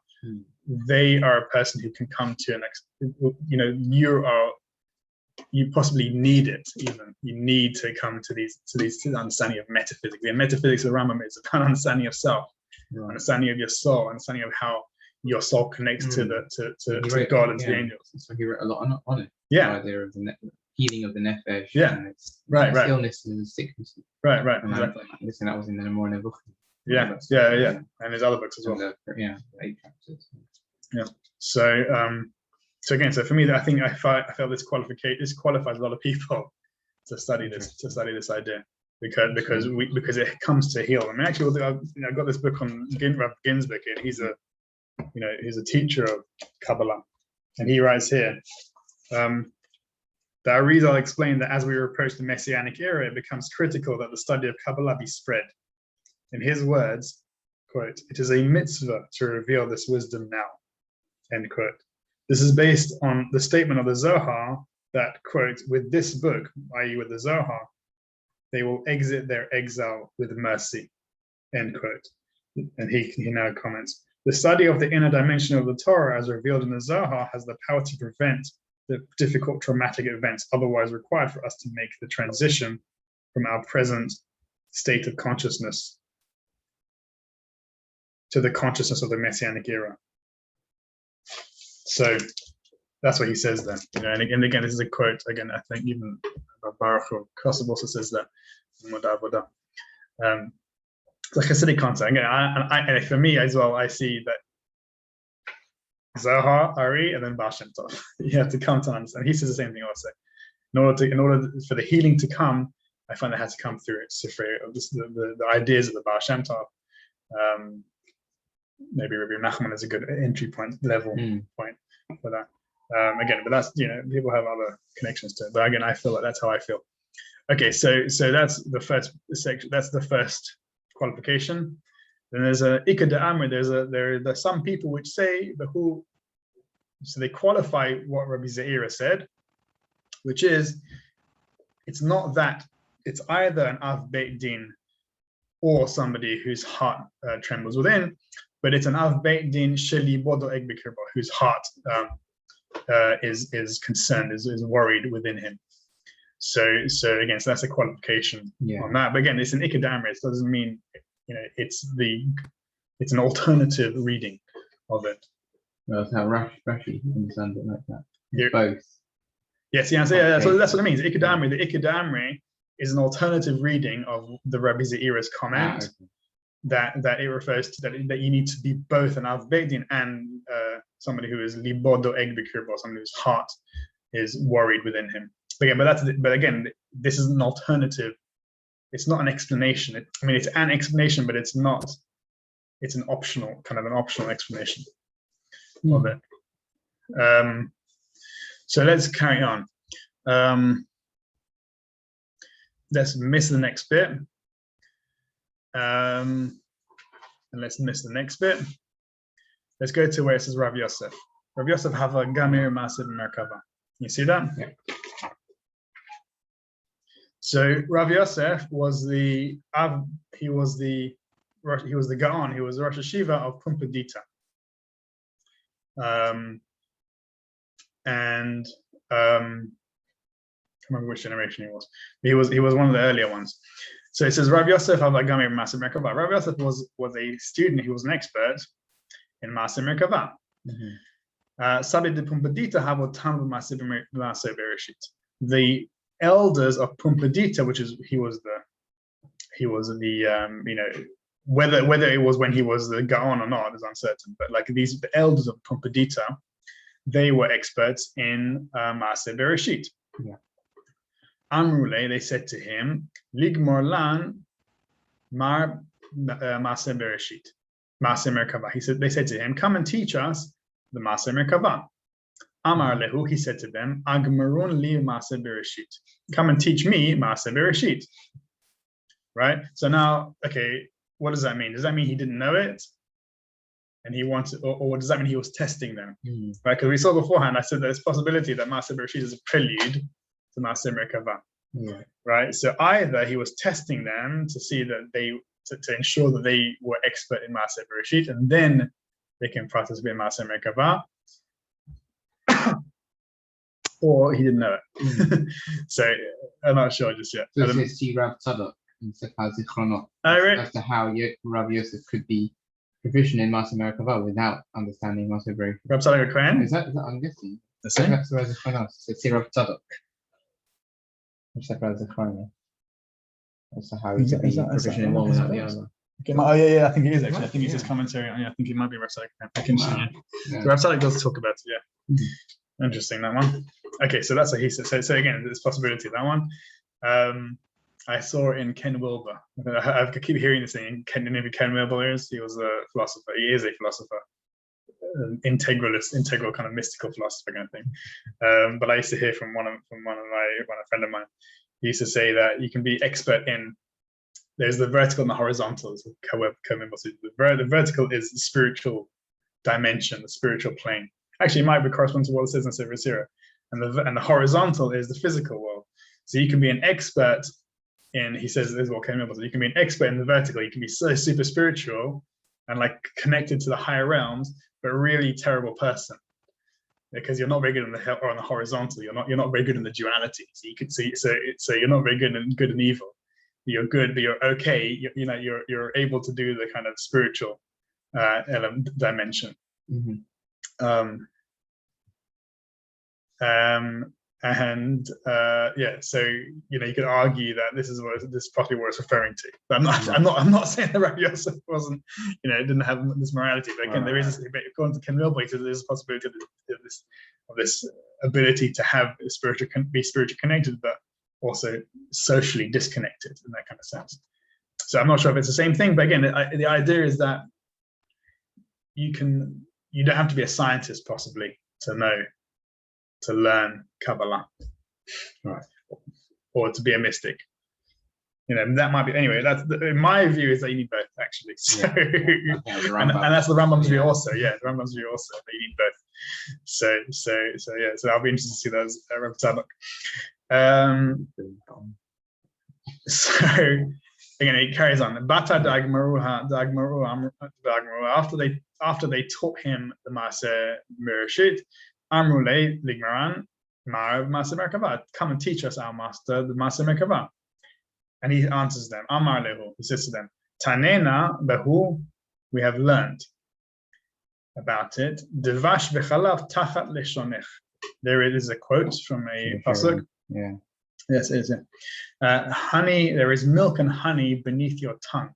they are a person who can come to you possibly need it. Even you need to come to the understanding of metaphysics. The metaphysics of the Rambam is about understanding of self, understanding of your soul, understanding of how your soul connects to He wrote- God and to the yeah. angels. So he wrote a lot on it. Yeah. The idea of the healing of the nefesh. Yeah. And its Right. illnesses and sicknesses. Right. And Exactly. listen, that was in the more in the book. Yeah. And his other books as well. And the 8 chapters. So again, so for me, I felt this qualifies a lot of people to study this idea because it comes to heal. I mean, actually, I got this book on Rav Ginsburg, and he's a teacher of Kabbalah, and he writes here that Arizal explained that as we approach the Messianic era, it becomes critical that the study of Kabbalah be spread. In his words, quote, "It is a mitzvah to reveal this wisdom now," end quote. This is based on the statement of the Zohar that, quote, "with this book," i.e. with the Zohar, "they will exit their exile with mercy," end quote. And he now comments, "The study of the inner dimension of the Torah as revealed in the Zohar has the power to prevent the difficult traumatic events otherwise required for us to make the transition from our present state of consciousness to the consciousness of the Messianic era." So that's what he says then. And again, this is a quote. Again, I think even Baruch or Kosovo also says that. Like Hasidic concept. Again, and for me as well, I see that Zohar, Ari, and then Baal Shem Tov. You have to come to understand. He says the same thing also. In order for the healing to come, I find it has to come through Sefer, the ideas of the Baal Shem Tov. Maybe Rabbi Nachman is a good entry point point for that. Again, but that's people have other connections to it. But again, I feel like that's how I feel. Okay, so that's the first section. That's the first qualification. Then there's a Ikad Amr. There's some people which say so they qualify what Rabbi Yetzirah said, which is it's not that it's either an Av Beit Din or somebody whose heart trembles within, but it's an Av Beit Din Sheli Bodo Eg B'Kirbo, whose heart is concerned, is worried within him. So again, so that's a qualification on that. But again, it's an Ikad Amr. It doesn't mean it's an alternative reading of it. That's how Rashi understands it like that. Both. Yes, that's what it means. Ikad Amr. The Ikad Amr is an alternative reading of the Rabbi Ze'ira's comment that it refers to that you need to be both an Av Beit Din and somebody who is libodo eg b'kirbo, somebody whose heart is worried within him. But again, this is an alternative. It's not an explanation. It's an explanation, but it's not. It's an optional explanation of it. So let's carry on. Let's miss the next bit. And let's miss the next bit. Let's go to where it says Rav Yosef. Rav Yosef have a gamir massive Merkava. You see that? Yeah. So Rav Yosef was the Gaon. He was the Rosh Hashiva of Pumbedita. And I can't remember which generation he was. He was one of the earlier ones. So it says Rav Yosef Havagami Maaseh Merkava. Rav Yosef was a student. He was an expert in Maaseh Merkava. Sabi de Pumbedita Havotam Maaseh Bereshit. The elders of Pumbedita, which is he was the whether it was when he was the Gaon or not is uncertain. But like the elders of Pumbedita, they were experts in Maaseh Bereshit. Yeah. Amrule, they said to him, Ligmor lan mar Maaseh Bereshit, Maaseh Merkava. They said to him, come and teach us the Maaseh Merkava. Amar lehu, he said to them, Agmarun li Maaseh Bereshit. Come and teach me Maaseh Bereshit. Right? So now, okay, what does that mean? Does that mean he didn't know it? And he wanted, or does that mean he was testing them? Right? Because we saw beforehand, I said there's a possibility that Maaseh Bereshit is a prelude to Maaseh Merkava. Right? So either he was testing them to see that to ensure that they were expert in Maaseh Bereshit, and then they can participate in Maaseh Merkava, or he didn't know it. So I'm not sure just yet. So it says see Rav Tzadok in Sefer Zichronot Right. as to how Rav Yosef could be provision in Master Merkava without understanding Master Bereshit. Rab Tzadok Kohen. Is that I'm guessing? The same. That's where it's pronounced. It's Rav Tzadok. Which is Rav Tzadok. That's how Is it's that- provision in one without the other. Okay, oh yeah, I think it is actually. I think it's his commentary. Yeah, I think it might be Rab Tzadok Kohen. I can see. Yeah. So Rab Tzadok does talk about it. Yeah, interesting that one. Okay, so that's what he said. So again, there's possibility that one. I saw in Ken Wilber. I keep hearing this thing. Ken Wilber he was a philosopher. He is a philosopher, integralist, integral kind of mystical philosopher kind of thing. But I used to hear from a friend of mine. He used to say that you can be expert in. There's the vertical and the horizontal. The vertical is the spiritual dimension, the spiritual plane. Actually, it might be correspond to what it says in Sefer Yetzirah. And the horizontal is the physical world. So you can be an expert in, he says, this is what came up. So you can be an expert in the vertical. You can be so super spiritual and like connected to the higher realms, but really terrible person because you're not very good on the horizontal. You're not very good in the duality. So you could see. So you're not very good in good and evil. You're good, but you're okay. You're able to do the kind of spiritual dimension. Mm-hmm. So you could argue that this is probably what it's referring to. But I'm not saying that Rabbi Yosef wasn't, didn't have this morality. But again, there is, according to Ken Wilber, there's a possibility of this ability to have be spiritually connected, but also socially disconnected in that kind of sense. So I'm not sure if it's the same thing, but again, the idea is that you don't have to be a scientist possibly to learn Kabbalah, right? Or to be a mystic. That might be, anyway, that's my view is that you need both actually. So, and that's the Rambam's view also. Yeah, the Rambam's view also that you need both. So I'll be interested to see those Rav Tzadok. So again, it carries on. Bata Dagmaru after they taught him the Maaseh Bereshit, Amrule Ligmaran Marav Maaseh Merkava, come and teach us, our master, the Maaseh Merkava. And he answers them, Amar Lehu, he says to them, Tanena Behu, we have learned about it. Devash v'chalav tachat leshonech. There it is a quote from a pasuk. Yeah. Yes, it is. Yeah. Honey, there is milk and honey beneath your tongue.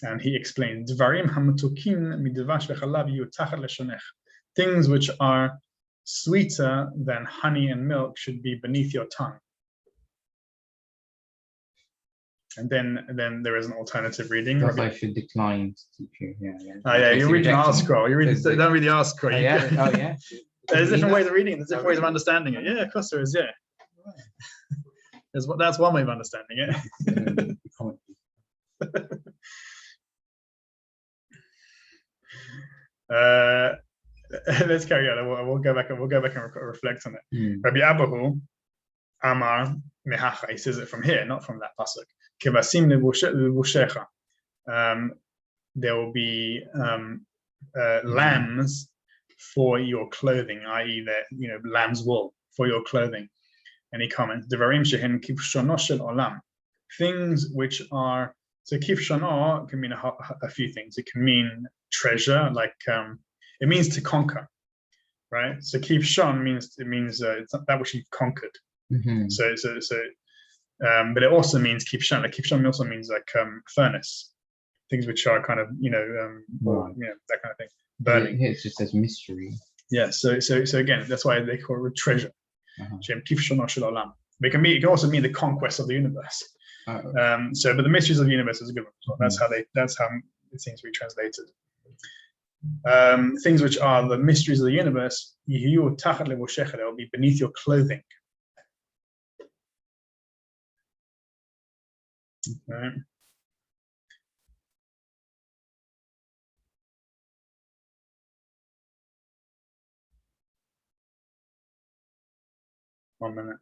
And he explains, Dvarim hamatukin midevash v'chalav yu tachat leshonech. Things which are sweeter than honey and milk should be beneath your tongue. And then there is an alternative reading. I should decline to teach you. You're reading the scroll. Don't read the R scroll. Yeah. There's different ways of reading it. There's different ways of understanding it. Yeah, of course there is. Yeah. That's one way of understanding it. Let's carry on. We'll go back and reflect on it. Rabbi Abahu Amar Mehacha. He says it from here, not from that pasuk. Kevasim lebushecha. There will be lambs for your clothing, i.e., lamb's wool for your clothing. And he comments, Devarim shehem kivshono shel olam. Things which are, so kivshono can mean a few things. It can mean treasure, like it means to conquer, right? So kivshon means it's that which you've conquered. Mm-hmm. But it also means kivshan. Like kivshan also means like furnace, things which are kind of that kind of thing, burning. Here it just says mystery. Yeah. So again, that's why they call it treasure. Kivshan shel olam. It can also mean the conquest of the universe. But the mysteries of the universe is a good one as well. That's how it seems to be translated. Things which are the mysteries of the universe, they will be beneath your clothing. Right. One minute.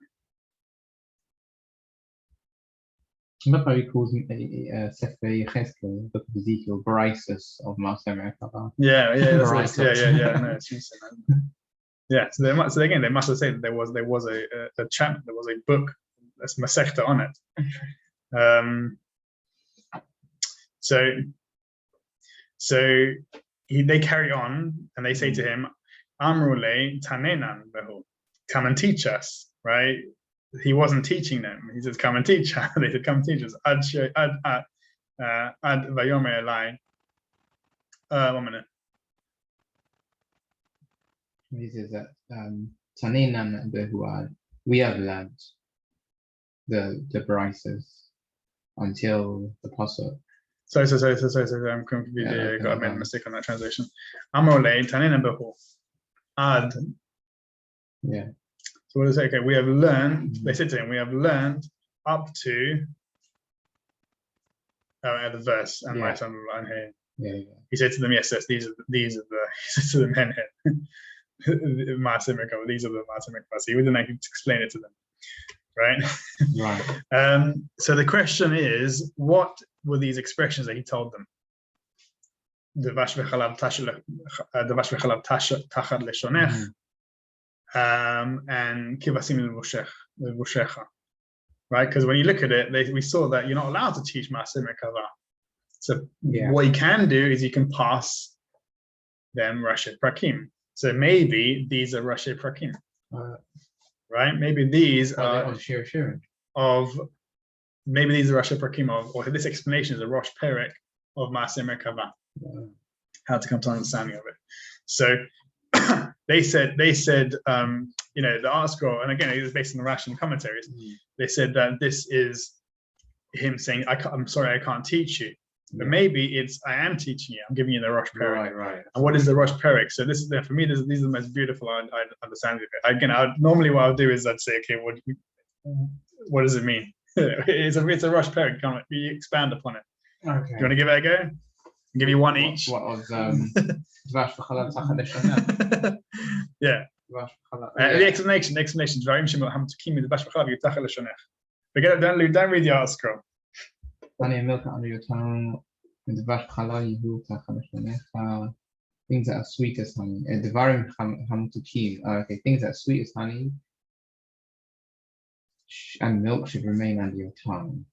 That's why he calls Sefer Yetzirah, the book of Ezekiel, Barisus of Master Merkava. Yeah. No, yeah. So they must have said that there was a chapter, there was a book, that's Masechta on it. So So they carry on and they say to him, Amrule tanenan behu, come and teach us, right? He wasn't teaching them. He says, come and teach us. They said, come teach us. Ad vayomer elai. 1 minute. He says that Taninan and Behuad, we have learned the Bryces until the Pasuk. Sorry, I'm confused. I made a mistake on that translation. Amrole tanenan behu. Ad. Yeah. So what does it say? Okay, we have learned, they said to him, we have learned up to the verse and right on the line here. Yeah. He said to them, yes, these are the he said to them, these are the Masimik. He wouldn't explain it to them. Right? Right. So the question is, what were these expressions that he told them? The vash v'chalav tachat leshonech. And kivasim l'vushecha, right? Because when you look at it, we saw that you're not allowed to teach Maaseh Merkava. So what you can do is you can pass them Rashi Prakim. So maybe these are Rashi Prakim, right? Maybe these are of maybe these are Rashi Prakim or this explanation is a Rosh Perek of Maaseh Merkava. How to come to understanding of it. So they said, the art scroll, and again, it was based on the Rashi and commentaries. They said that this is him saying, I'm sorry, I can't teach you. But maybe it's, I am teaching you. I'm giving you the Rosh Perek. Right. And what is the Rosh Perek? So this is for me. These are the most beautiful understanding of it. Again, normally what I'll do is I'd say, okay, what does it mean? It's a Rosh Perek. You expand upon it. Okay. Do you want to give it a go? I'll give you one each. What was Vash v'chalav tachat leshonech? Yeah. The explanation. Dvarim she'hamtukim mi'vash v'chalav yitachal leshonech. Forget it. Don't read the art scroll. Things that are sweet as honey. Dvarim hamtukim. Okay, things that are sweet as honey and milk should remain under your tongue.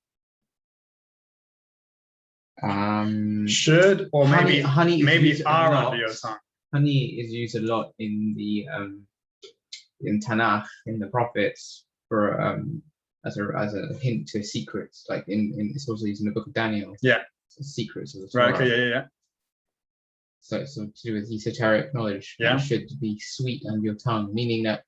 Should or maybe honey are under your tongue. Honey is used a lot in the in Tanakh, in the prophets, for as a hint to secrets. Like in it's also used in the book of Daniel. Yeah. Secrets of the Torah. Right. Okay. Yeah. So to do with esoteric knowledge. Yeah. It should be sweet under your tongue, meaning that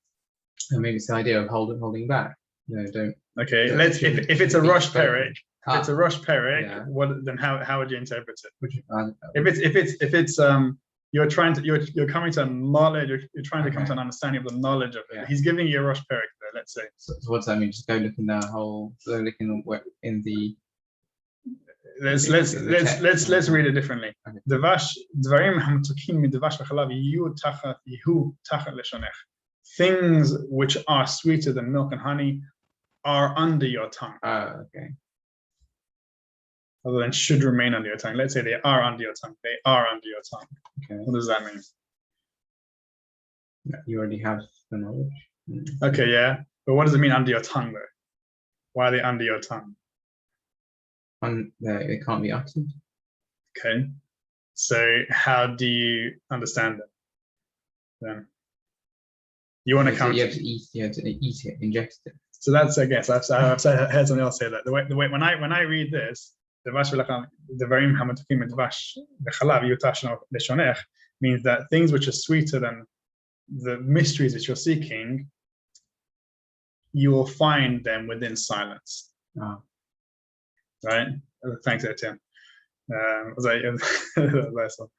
maybe it's the idea of holding back. Don't. Okay. Let's if it's a Rosh Perek. If it's a Rosh Perek, then how would you interpret it? If it's you're coming to a knowledge, you're trying to come to an understanding of the knowledge of it. He's giving you a Rosh Perek there, let's say. So what does that mean? Just go look in the Let's read it differently. Things which are sweeter than milk and honey are under your tongue. Okay. Other than should remain under your tongue. Let's say they are under your tongue. They are under your tongue. Okay. What does that mean? You already have the knowledge. Okay, yeah. But what does it mean under your tongue though? Why are they under your tongue? They can't be uttered. Okay. So how do you understand it then? You want to come. You have to eat it, ingest it. So that's, I guess, I've heard someone else say that. The way when I read this, the means that things which are sweeter than the mysteries that you're seeking, you will find them within silence. Right? Thanks, Etienne. Was I last one?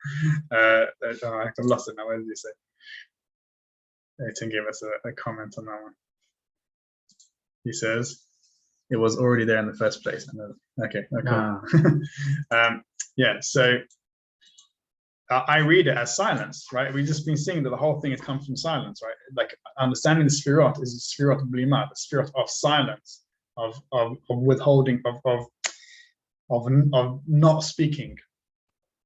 I've lost it now. What did you say? Etienne gave us a comment on that one. He says it was already there in the first place. Okay. Yeah. So I read it as silence, right? We've just been seeing that the whole thing has come from silence, right? Like understanding the Sfirot is the Sfirot blima, the Sfirot of silence, of withholding, of not speaking.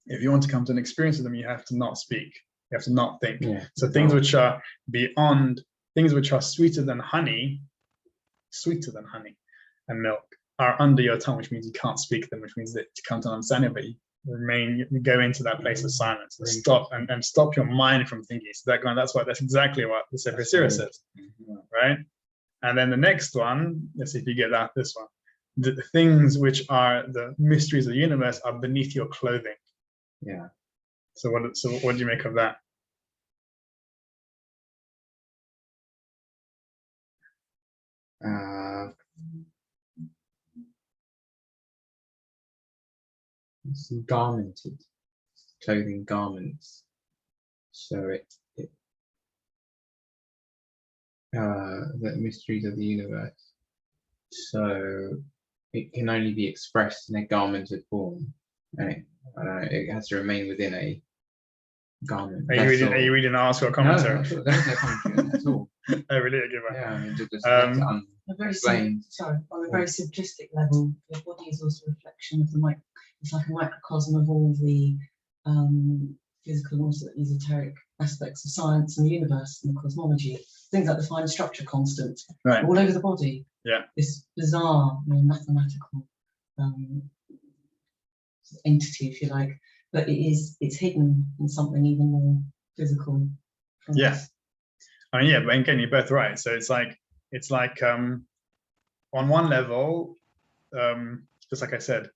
If you want to come to an experience with them, you have to not speak. You have to not think. Yeah. So things which are beyond, things which are sweeter than honey and milk are under your tongue, which means you can't speak them, which means that to come to an understanding of it, you go into that place of silence and stop and stop your mind from thinking. So that's exactly what the Sefer Yetzirah says, right? And then the next one, let's see if you get that. This one, the things which are the mysteries of the universe are beneath your clothing. Yeah. So what do you make of that? Some garmented clothing, garments. So the mysteries of the universe. So it can only be expressed in a garmented form, and it has to remain within a garment. Are you reading an article or commentary? No, there is no commentary at all. Oh, really? Okay, right. Yeah, I mean, just On a very explained. simplistic level, the body is also a reflection of the it's like a microcosm of all the physical and also esoteric aspects of science and the universe and the cosmology. Things like the fine structure constant, Right. all over the body. Yeah. This bizarre, mathematical entity, if you like, but it's hidden in something even more physical. Yeah. I mean, yeah, but again, you're both right. So it's like on one level, just like I said,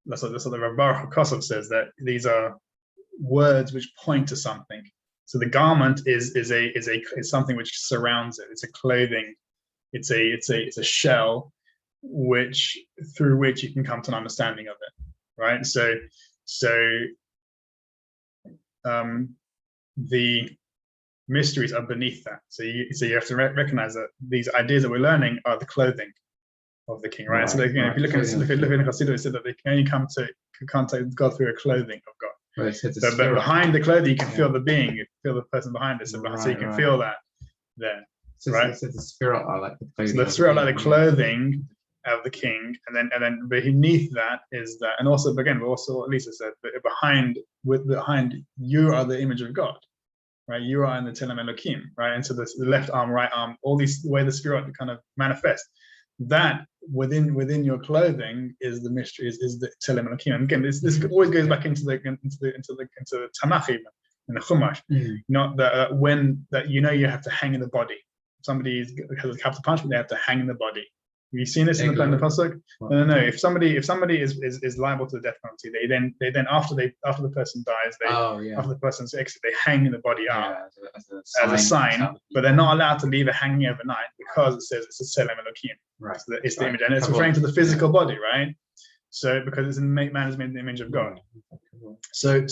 that's what the Rav Baruch Kosov says, that these are words which point to something. So the garment is something which surrounds it. It's a clothing. It's a shell through which you can come to an understanding of it, right? So the mysteries are beneath that. So you have to recognize that these ideas that we're learning are the clothing of the king, right? So if you look at Chassidut, it said that they can only come to contact God through a clothing of God. Well, but behind the clothing, you can feel the being, you feel the person behind it. So you can feel that there, right? So the spirit are like the clothing. So the spirit like the clothing of the king, and then beneath that is that, and also again, also what Lisa said, but behind you are the image of God, right? You are in the Telem Elokim, right? And so the left arm, right arm, all these the way the spirit kind of manifest. That within your clothing is the mystery, is the Telem Elokim. And again, this always goes back into the Tanakh even, in the Chumash. Not that you have to hang in the body. Somebody has a capital punishment, they have to hang in the body. Have you seen this in the pasuk? No. If somebody is liable to the death penalty, they then after the person dies, after the person's exit, they hang in the body up as a sign, but they're not allowed to leave it hanging overnight because it says it's a Selem Elokim. Right. So it's the image, and it's referring to the physical body, right? So because it's man is made in the image of God. So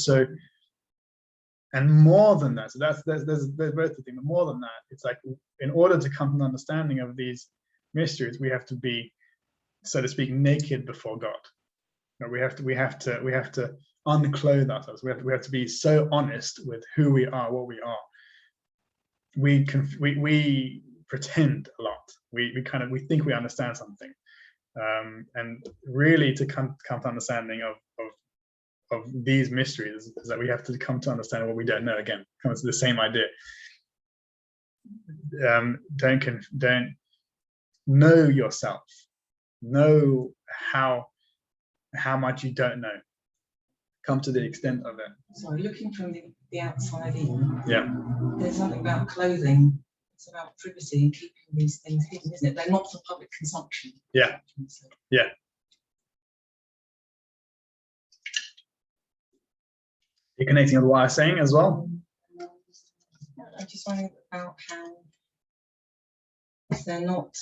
and more than that, so there's both the thing, but more than that, it's like in order to come to an understanding of these mysteries, we have to be, so to speak, naked before God. We have to unclothe ourselves. We have to be so honest with who we are, what we are. We pretend a lot. We think we understand something, and really to come to understanding of these mysteries is that we have to come to understand what we don't know. Again, comes to the same idea. Don't know yourself. Know how much you don't know. Come to the extent of it. Sorry, looking from the outside in. Yeah. There's something about clothing. It's about privacy and keeping these things hidden, isn't it? They're not for public consumption. Yeah. Yeah. You're connecting with what I was saying as well? I'm just wondering about how, if they're not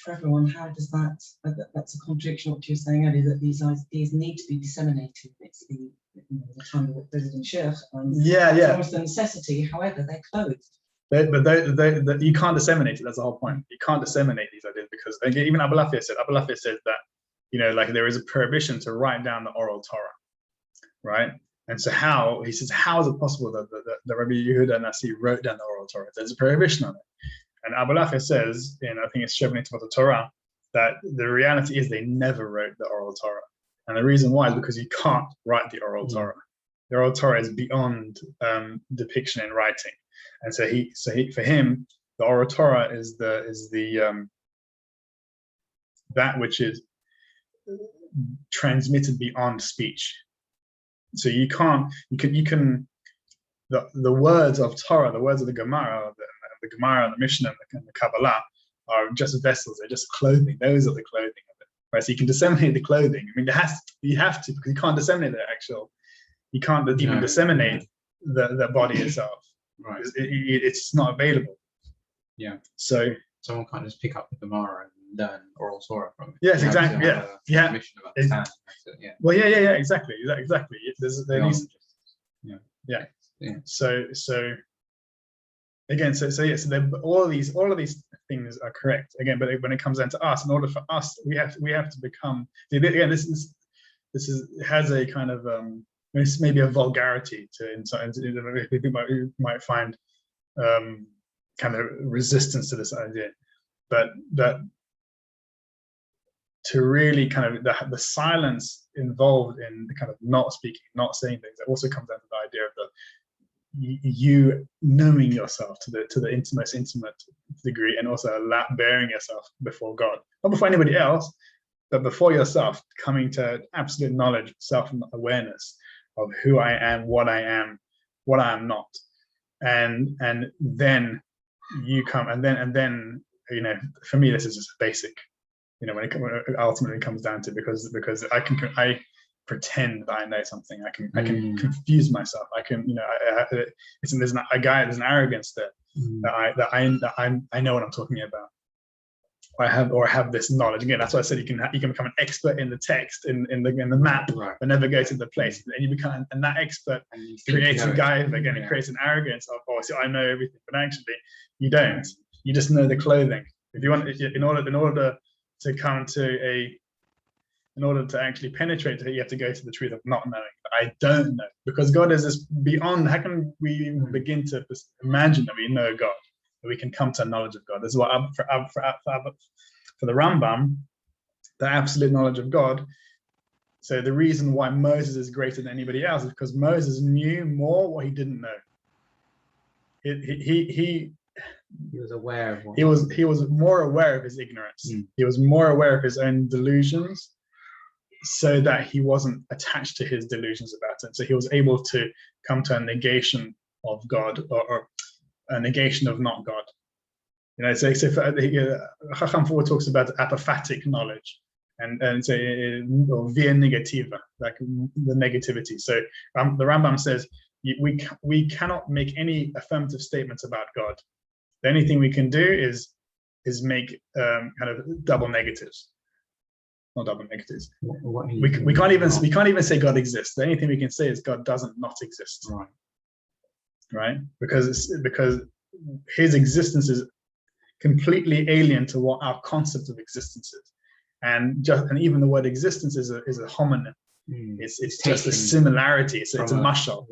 for everyone, how does that's a contradiction what you were saying earlier, that these ideas need to be disseminated. It's the time of President Sheikh. It's almost a necessity, however, they're clothed. But you can't disseminate it. That's the whole point. You can't disseminate these ideas because even Abu Lafia said that, like there is a prohibition to write down the oral Torah, right? And so how is it possible that Rabbi Yehuda Nasi wrote down the oral Torah? There's a prohibition on it. And Abu Lafia says, I think it's Shevnei Tivot Torah, that the reality is they never wrote the oral Torah. And the reason why is because you can't write the oral Torah. The oral Torah is beyond depiction in writing. And so for him, the oral Torah is the that which is transmitted beyond speech. So you can the words of Torah, the words of the Gemara, the Gemara and the Mishnah and the Kabbalah are just vessels. They're just clothing. Those are the clothing of it, right? So you can disseminate the clothing. I mean, you have to, because you can't disseminate the actual. You can't even disseminate the body itself. Right. It's not available. Yeah. So someone can't just pick up the Gemara and learn oral Torah from it. Yes, exactly. Yeah. Mission of understanding. Yeah. Well, yeah. Exactly. There needs. Yeah. So again, so all of these things are correct again, but when it comes down to us, in order for us, we have to become. Again, this has a kind of it's maybe a vulgarity to people might find kind of resistance to this idea, but that to really kind of the silence involved in the kind of not speaking, not saying things, it also comes down to the idea of you knowing yourself to the most intimate degree, and also bearing yourself before God, not before anybody else, but before yourself, coming to absolute knowledge, self-awareness of who I am, what I am not, and then you come, and then for me this is just basic, when it ultimately comes down to, because I pretend that I know something. I can confuse myself. I can, there's an arrogance there that I know what I'm talking about. I have this knowledge. Again, that's why I said you can become an expert in the text, in the map, right, but never go to the place. And you become, and that expert creates a guy again. It creates an arrogance of, oh, so I know everything, but actually you don't. You just know the clothing. If you want, in order to come to in order to actually penetrate it, you have to go to the truth of not knowing. I don't know, because God is this beyond. How can we even begin to imagine that we know God, that we can come to a knowledge of God? This is what for the Rambam, the absolute knowledge of God. So the reason why Moses is greater than anybody else is because Moses knew more what he didn't know. He was aware of what he was more aware of his ignorance. He was more aware of his own delusions, so that he wasn't attached to his delusions about it. So he was able to come to a negation of God, or a negation of not God. So Chacham 4 talks about apophatic knowledge, and so or via negativa, like the negativity. So the Rambam says we cannot make any affirmative statements about God. The only thing we can do is make kind of double negatives. Not double negatives. We can't even say God exists. The only thing we can say is God doesn't not exist. Right? Because his existence is completely alien to what our concept of existence is, and even the word existence is a homonym. It's just a similarity. So it's a mashal.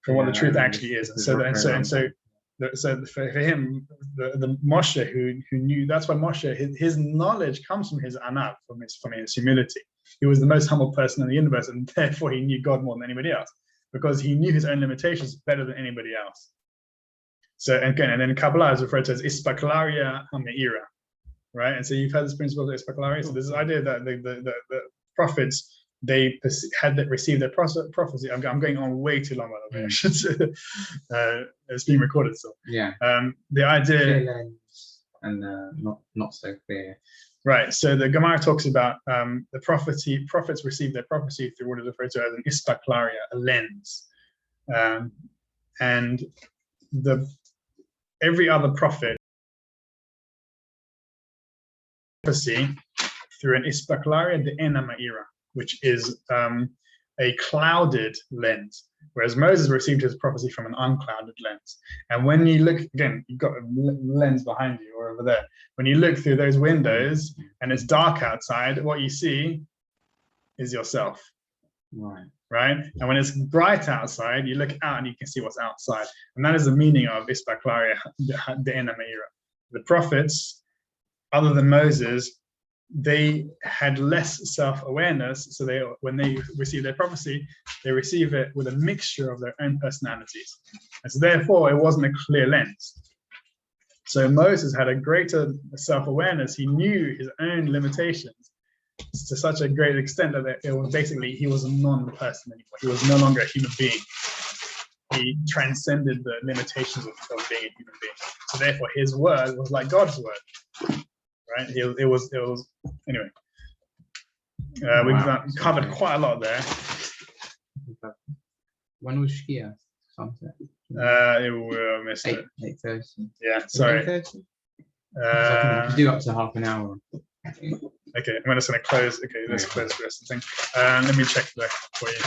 From what the truth actually is. So for him, the Moshe who knew, that's why Moshe, his knowledge comes from his anav, from his humility. He was the most humble person in the universe, and therefore he knew God more than anybody else, because he knew his own limitations better than anybody else. So again, and then Kabbalah is referred to as ispaklaria hameira, right? And so you've heard this principle of ispaklaria. So there's this idea that the prophets, they received their prophecy. I'm going on way too long, by the way. I should say. It's being recorded, so the idea clear lens and not so clear. Right. So the Gemara talks about the prophets received their prophecy through what is referred to as an ispaklaria, a lens, and every other prophet prophecy through an ispaklaria de ena ma'ira, which is a clouded lens, whereas Moses received his prophecy from an unclouded lens. And when you look, again, you've got a lens behind you or over there. When you look through those windows and it's dark outside, what you see is yourself. Right? And when it's bright outside, you look out and you can see what's outside. And that is the meaning of ispaklaria de'ena meira. The prophets, other than Moses, they had less self-awareness, so when they receive their prophecy, they receive it with a mixture of their own personalities, and so therefore it wasn't a clear lens. So Moses had a greater self-awareness. He knew his own limitations, to such a great extent that it was basically, he was a non-person anymore. He was no longer a human being. He transcended the limitations of being a human being. So therefore, his word was like God's word, right? It was anyway. We've covered quite a lot there. When was Shkia? Sunset. We missed it. 8:30. Yeah, sorry. 8:30? I can do up to half an hour. Okay, I'm just going to close. Okay, let's close the rest of the thing. Let me check that for you.